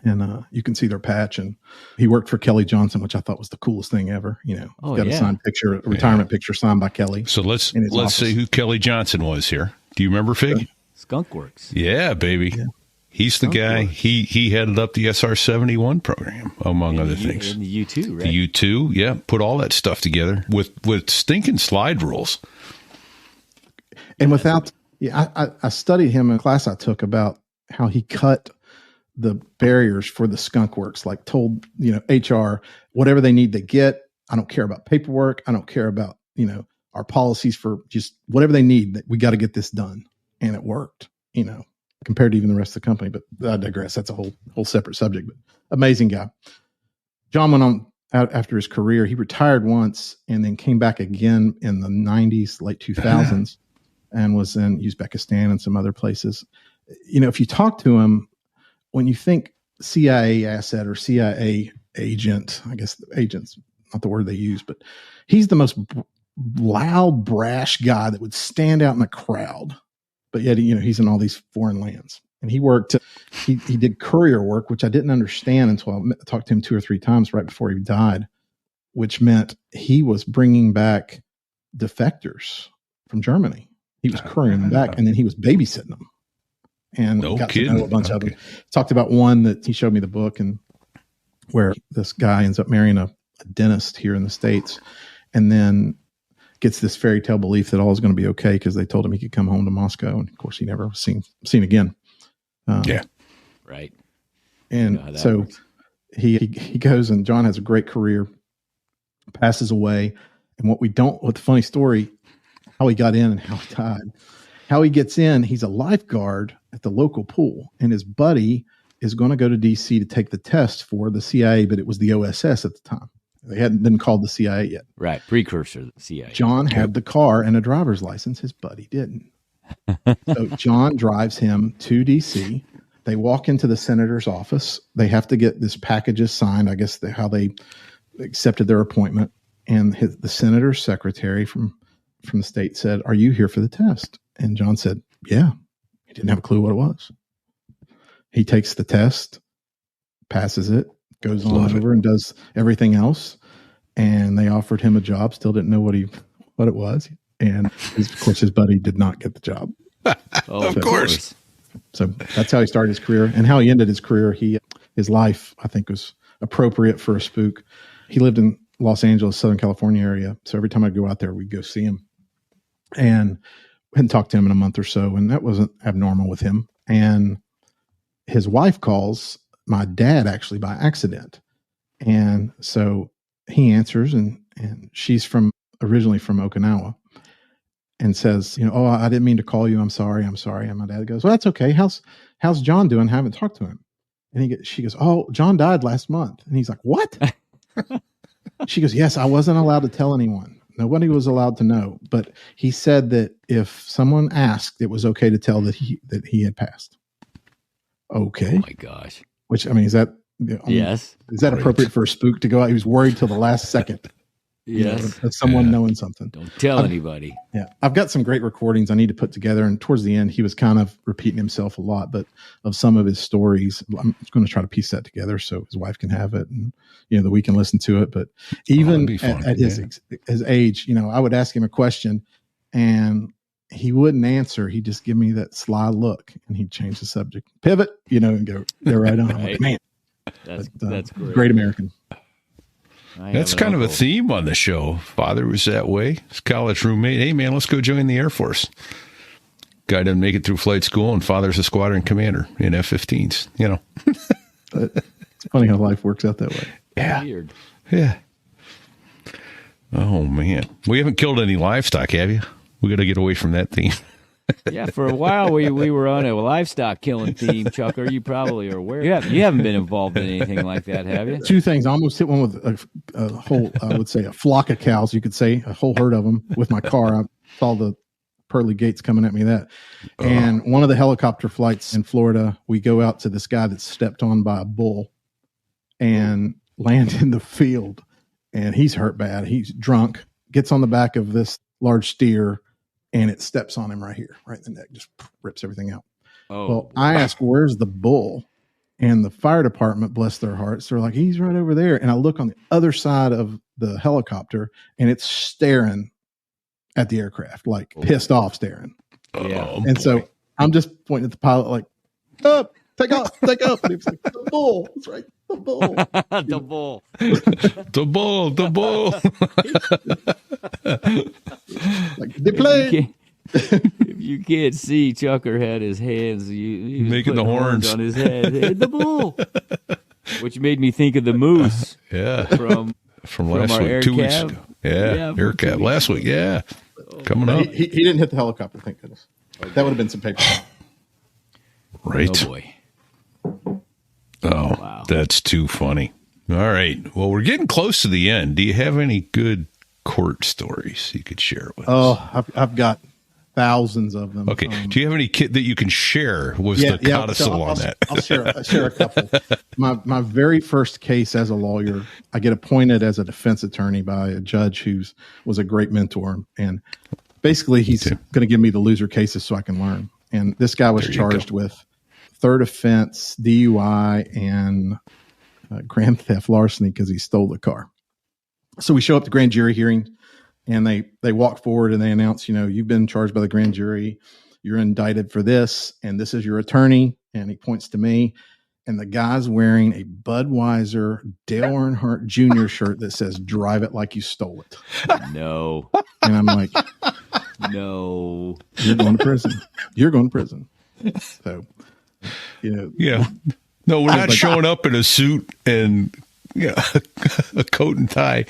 And you can see their patch, and he worked for Kelly Johnson, which I thought was the coolest thing ever. Got a signed picture, a retirement picture signed by Kelly. So let's say who Kelly Johnson was here. Do you remember, Fig? Skunkworks. Yeah, baby. He's the guy. He headed up the SR-71 program, among other things. In the U2, right? The U2, yeah. Put all that stuff together with stinking slide rules. And without, I studied him in a class I took about how he cut the barriers for the skunk works, like told, HR, whatever they need to get. I don't care about paperwork. I don't care about, our policies for just whatever they need, that we got to get this done. And it worked, compared to even the rest of the company. But I digress. That's a whole separate subject, but amazing guy. John went on out after his career. He retired once and then came back again in the 90s, late 2000s, and was in Uzbekistan and some other places. If you talk to him, when you think CIA asset or CIA agent, I guess agent's not the word they use, but he's the most loud, brash guy that would stand out in a crowd. But yet, he's in all these foreign lands. And he worked, he did courier work, which I didn't understand until I talked to him 2 or 3 times right before he died, which meant he was bringing back defectors from Germany. He was couriering them back, and then he was babysitting them. And got to know a bunch of them. Talked about one that he showed me the book, and where this guy ends up marrying a dentist here in the States, and then gets this fairy tale belief that all is going to be okay because they told him he could come home to Moscow, and of course he never was seen again. Right. And so works. he goes, and John has a great career, passes away, and what the funny story, how he got in and how he died. How he gets in, he's a lifeguard at the local pool, and his buddy is going to go to D.C. to take the test for the CIA, but it was the OSS at the time. They hadn't been called the CIA yet. Right, precursor to the CIA. John had the car and a driver's license. His buddy didn't. So John drives him to D.C. They walk into the senator's office. They have to get this packages signed, I guess how they accepted their appointment. And the senator's secretary from the state said, "Are you here for the test?" And John said, "Yeah." He didn't have a clue what it was. He takes the test, passes it, goes on over and does everything else. And they offered him a job, still didn't know what it was. And of course, his buddy did not get the job. Of course. So that's how he started his career, and how he ended his career. His life, I think, was appropriate for a spook. He lived in Los Angeles, Southern California area. So every time I'd go out there, we'd go see him. And hadn't talked to him in a month or so, and that wasn't abnormal with him. And his wife calls my dad actually by accident. And so he answers, and she's originally from Okinawa, and says, "Oh, I didn't mean to call you. I'm sorry. And my dad goes, "Well, that's okay. How's John doing? I haven't talked to him." And she goes, "Oh, John died last month." And he's like, "What?" She goes, "Yes, I wasn't allowed to tell anyone. Nobody was allowed to know. But he said that if someone asked, it was okay to tell that he had passed." Okay. Oh my gosh. Which, is that, yes. Is that appropriate for a spook to go out? He was worried till the last second. Yes. Of someone knowing something. Don't tell anybody. Yeah. I've got some great recordings I need to put together. And towards the end, he was kind of repeating himself a lot, but of some of his stories, I'm going to try to piece that together so his wife can have it, and, that we can listen to it. But even at his age, I would ask him a question and he wouldn't answer. He'd just give me that sly look, and he'd change the subject, pivot, and go right on. Right. Like, man, that's great. Great American. That's kind of a theme on the show. Father was that way. His college roommate. Hey, man, let's go join the Air Force. Guy doesn't make it through flight school, and father's a squadron commander in F-15s, It's funny how life works out that way. Yeah. Weird. Yeah. Oh, man. We haven't killed any livestock, have you? We got to get away from that theme. Yeah, for a while we were on a livestock killing theme, Chucker. You probably are aware. You haven't been involved in anything like that, have you? 2 things. I almost hit one with a whole, I would say, a flock of cows. You could say a whole herd of them with my car. I saw the pearly gates coming at me. And one of the helicopter flights in Florida, we go out to this guy that's stepped on by a bull and land in the field, and he's hurt bad. He's drunk, gets on the back of this large steer, and it steps on him right here, right in the neck, just rips everything out. Oh, well, I asked, "Where's the bull?" And the fire department, bless their hearts, they're like, "He's right over there." And I look on the other side of the helicopter, and it's staring at the aircraft, like pissed off staring. Yeah. And so I'm just pointing at the pilot like, "Up, take off. And he was like, the bull. That's right. The bull. The bull. The bull. Like, they play. If you can't see, Chucker had his hands he was making the putting horns on his head. Hey, the bull. Which made me think of the moose. Yeah. From last our week, air 2 weeks cab. ago. Yeah. Air cab last week. Yeah. Coming up. He didn't hit the helicopter, thank goodness. That would have been some paper. Right. Oh boy. Oh, Wow. That's too funny. All right. Well, we're getting close to the end. Do you have any good court stories you could share with us? Oh, I've got thousands of them. Okay. Do you have any that you can share? Was the codicil on that? I'll share a couple. My very first case as a lawyer, I get appointed as a defense attorney by a judge who was a great mentor. And basically, he's going to give me the loser cases so I can learn. And this guy was charged with third offense, DUI, and grand theft larceny because he stole the car. So we show up to grand jury hearing, and they walk forward and they announce, you've been charged by the grand jury. You're indicted for this, and this is your attorney. And he points to me, and the guy's wearing a Budweiser Dale Earnhardt Jr. shirt that says "Drive it like you stole it." No. And I'm like, no. You're going to prison. You're going to prison. So, Yeah. No, we're not showing up in a suit and a coat and tie.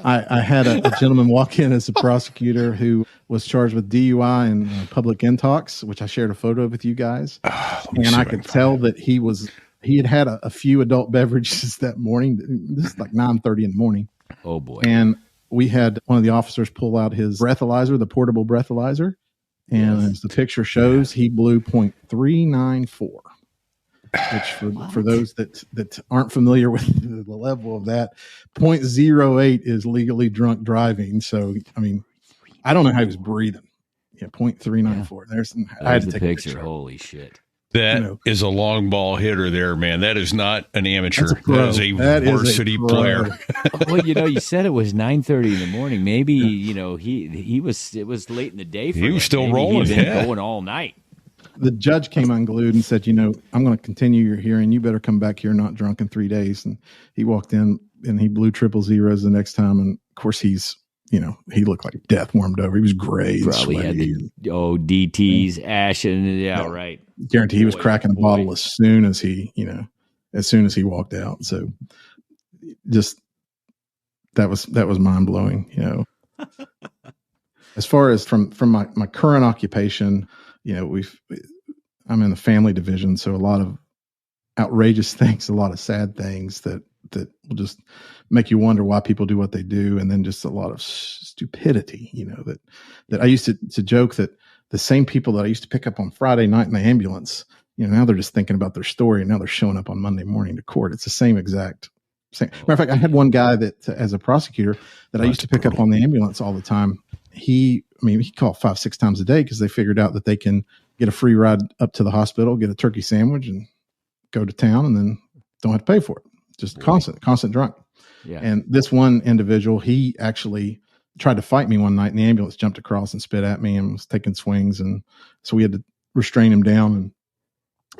I had a gentleman walk in as a prosecutor who was charged with DUI and public intox, which I shared a photo of with you guys. And I could tell that he had a few adult beverages that morning. This is like 9:30 in the morning. Oh boy. And we had one of the officers pull out his breathalyzer, the portable breathalyzer. And as the picture shows, he blew .394. Which for those that aren't familiar with the level of that, .08 is legally drunk driving. So, I mean, I don't know how he was breathing. Yeah, .394. I had to take a picture. Holy shit. That is a long ball hitter there, man. That is not an amateur. That is a varsity player. Well, you said it was 9:30 in the morning. Maybe, it was late in the day for him. He was still Maybe rolling. He'd been going all night. The judge came unglued and said, I'm going to continue your hearing. You better come back here not drunk in 3 days. And he walked in and he blew 000 the next time. And of course he looked like death warmed over. He was gray. Probably had DTs, ashen. Yeah, right. Guarantee he was cracking a bottle as soon as he walked out. So just, that was mind blowing, As far as from my current occupation, I'm in the family division, so a lot of outrageous things, a lot of sad things that will just make you wonder why people do what they do, and then just a lot of stupidity. That I used to joke that the same people that I used to pick up on Friday night in the ambulance, now they're just thinking about their story, and now they're showing up on Monday morning to court. It's the same exact. Matter of fact, I had one guy that, as a prosecutor, that I used to pick up on the ambulance all the time. He called 5-6 times a day because they figured out that they can get a free ride up to the hospital, get a turkey sandwich, and go to town, and then don't have to pay for it. Just constant drunk. Yeah. And this one individual, he actually tried to fight me one night, and the ambulance jumped across and spit at me and was taking swings, and so we had to restrain him down. And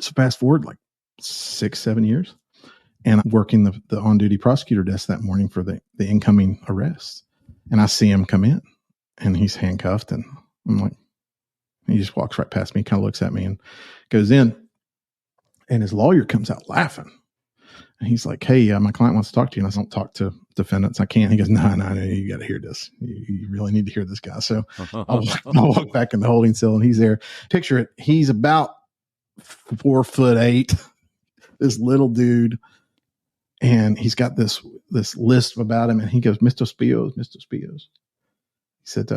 so fast forward like 6-7 years, and I'm working the on-duty prosecutor desk that morning for the incoming arrest, and I see him come in. And he's handcuffed, and I'm like, he just walks right past me, kind of looks at me and goes in, and his lawyer comes out laughing. And he's like, "Hey, my client wants to talk to you." And I don't talk to defendants. I can't. He goes, No, you got to hear this. You really need to hear this guy. So I'll walk back in the holding cell, and he's there. Picture it. He's about 4'8", this little dude. And he's got this list about him. And he goes, Mr. Spios. He said,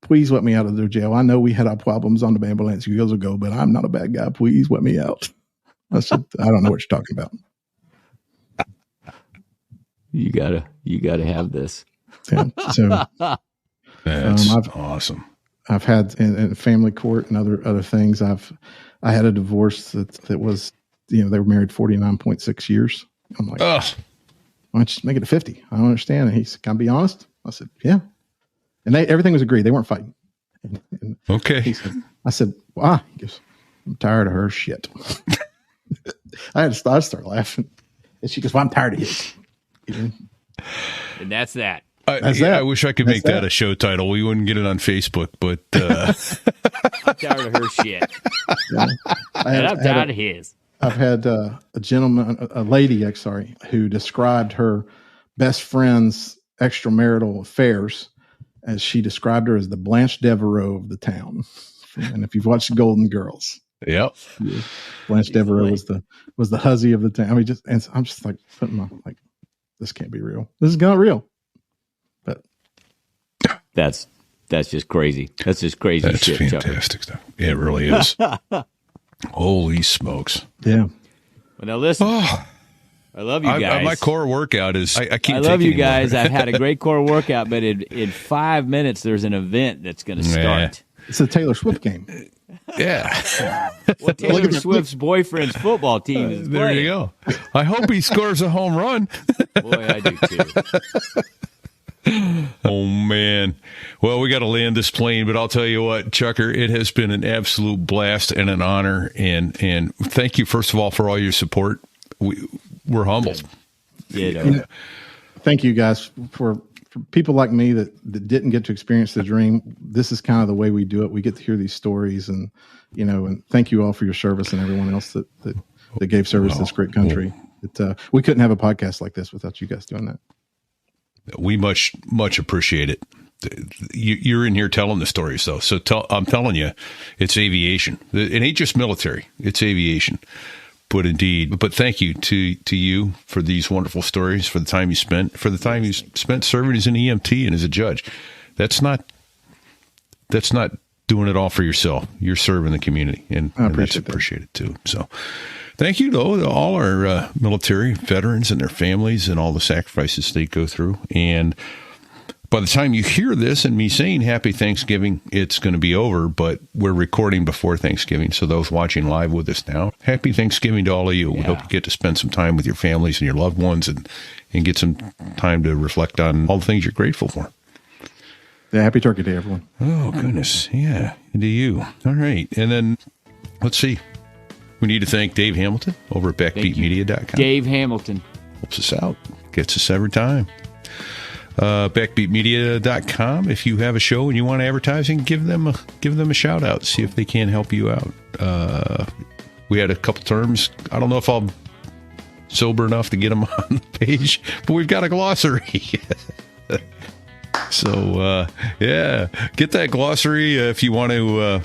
"Please let me out of the jail. I know we had our problems on the ambulance years ago, but I'm not a bad guy. Please let me out." I said, "I don't know what you're talking about." You gotta have this. Yeah, so that's awesome. I've had in family court and other things. I had a divorce that was, they were married 49.6 years. I'm like, why don't you just make it to 50? I don't understand. And he said, "Can I be honest?" I said, "Yeah." And everything was agreed. They weren't fighting. And okay. I said, "Why?" He goes, I'm tired of her shit. I had to start laughing. And she goes, well, I'm tired of his. And that's that. I wish I could make that a show title. We wouldn't get it on Facebook, but I'm tired of her shit. Yeah. I'm tired of his. I've had a lady, who described her best friend's extramarital affairs as she described her as the Blanche Devereaux of the town. And if you've watched Golden Girls, yep, Blanche Devereaux was the hussy of the town. I mean, I'm just like putting my this can't be real. This is not real. But that's just crazy. That's just crazy. That's shit, fantastic stuff. Yeah, it really is. Holy smokes! Yeah. Well, now listen. Oh, I love you guys. My core workout is. I can't. I love you guys. I've had a great core workout, but in 5 minutes there's an event that's going to start. It's a Taylor Swift game. Yeah. Well, Taylor Swift's boyfriend's football team is there playing. You go. I hope he scores a home run. Boy, I do too. Oh, man. Well, we got to land this plane, but I'll tell you what, Chucker, it has been an absolute blast and an honor. And thank you, first of all, for all your support. We're humbled. Yeah. Thank you guys for people like me that didn't get to experience the dream. This is kind of the way we do it. We get to hear these stories and thank you all for your service and everyone else that gave service to this great country. We couldn't have a podcast like this without you guys doing that. We much appreciate it. You're in here telling the stories, though. So I'm telling you, it's aviation. It ain't just military. It's aviation. But indeed, thank you to you for these wonderful stories, for the time you spent serving as an EMT and as a judge. That's not doing it all for yourself. You're serving the community, and that's appreciated too. So, thank you to all our military veterans and their families and all the sacrifices they go through. And by the time you hear this and me saying Happy Thanksgiving, it's going to be over, but we're recording before Thanksgiving. So those watching live with us now, Happy Thanksgiving to all of you. Yeah. We hope you get to spend some time with your families and your loved ones and get some time to reflect on all the things you're grateful for. Yeah, happy Turkey Day, everyone. Oh, goodness. Yeah, and to you. All right. And then let's see. We need to thank Dave Hamilton over at backbeatmedia.com. Dave Hamilton. Helps us out. Gets us every time. Backbeatmedia.com. If you have a show and you want advertising, give them a shout out. See if they can help you out. We had a couple terms. I don't know if I'm sober enough to get them on the page, but we've got a glossary. So get that glossary if you want to.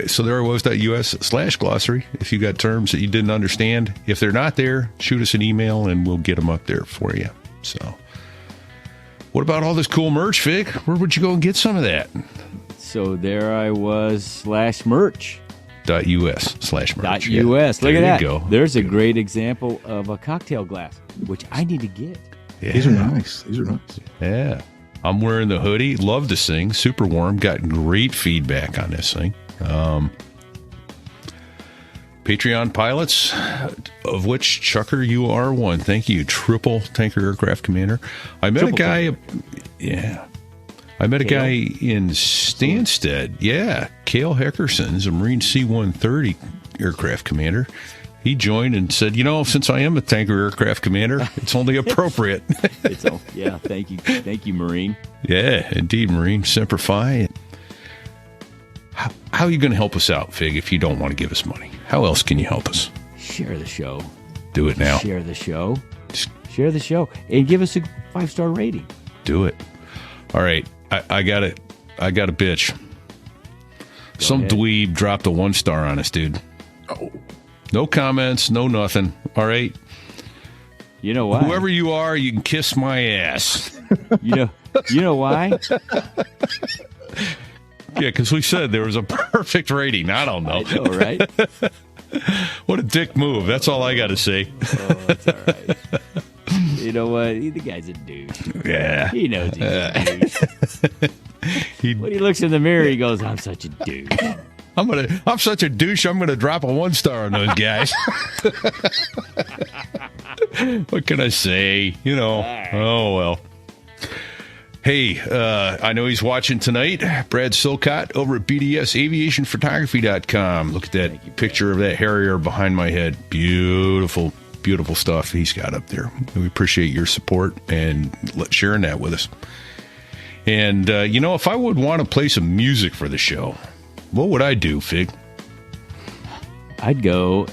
So there was.us/glossary. If you got terms that you didn't understand, if they're not there, shoot us an email and we'll get them up there for you. So. What about all this cool merch, Fig? Where would you go and get some of that? So there I was /merch. .us/merch. .us. Look at that. Go. There's a great example of a cocktail glass, which I need to get. Yeah. These are nice. Yeah. I'm wearing the hoodie. Love this thing. Super warm. Got great feedback on this thing. Patreon pilots, of which, Chucker, you are one. Thank you. Triple Tanker Aircraft Commander. I met a guy in Stansted. Yeah. Cale Heckerson's a Marine C-130 Aircraft Commander. He joined and said, since I am a Tanker Aircraft Commander, it's only appropriate. Thank you. Thank you, Marine. Yeah, indeed, Marine. Semper Fi. How are you going to help us out, Fig, if you don't want to give us money? How else can you help us? Share the show. Do it now. Share the show. Share the show. And give us a 5-star rating. Do it. All right. I got it. I got a bitch. Some dweeb dropped a 1-star on us, dude. Oh. No comments, no nothing. All right. You know why? Whoever you are, you can kiss my ass. You know why? Yeah, because we said there was a perfect rating. I don't know. I know, right? What a dick move. That's all I got to say. Oh, that's all right. You know what? The guy's a douche. Yeah. He knows he's a douche. When he looks in the mirror, he goes, I'm such a douche. I'm such a douche, I'm going to drop a 1-star on those guys. What can I say? Right. Oh, well. Hey, I know he's watching tonight. Brad Silcott over at BDSAviationPhotography.com. Look at that picture of that Harrier behind my head. Beautiful, beautiful stuff he's got up there. We appreciate your support and sharing that with us. And, if I would want to play some music for the show, what would I do, Fig? I'd go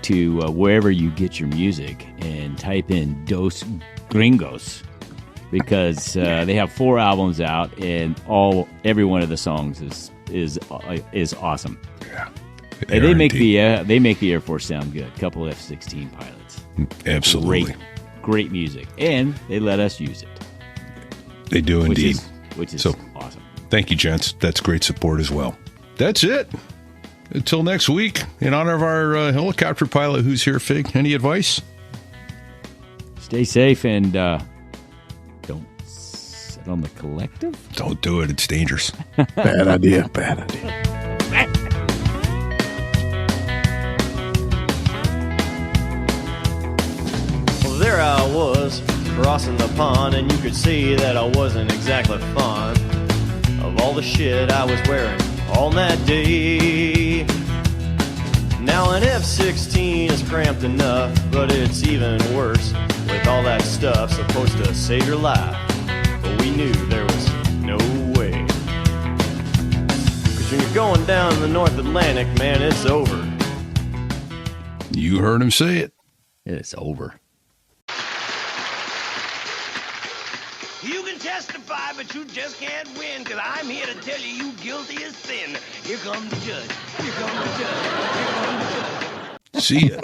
to wherever you get your music and type in Dos Gringos, because they have 4 albums out, and every one of the songs is awesome. Yeah, they make the Air Force sound good. A couple F-16 pilots. Absolutely, great music, and they let us use it. They do indeed, which is awesome. Thank you, gents. That's great support as well. That's it. Until next week, in honor of our helicopter pilot who's here, Fig, any advice? Stay safe and don't sit on the collective. Don't do it. It's dangerous. Bad idea. Bad idea. Well, there I was, crossing the pond, and you could see that I wasn't exactly fond of all the shit I was wearing on that day. Now an F-16 is cramped enough, but it's even worse with all that stuff supposed to save your life. But we knew there was no way. 'Cause when you're going down the North Atlantic, man, it's over. You heard him say it. It's over. You can testify, but you just can't win, because I'm here to tell you guilty as sin. Here comes the judge. Here comes the judge. Here comes the judge. See ya.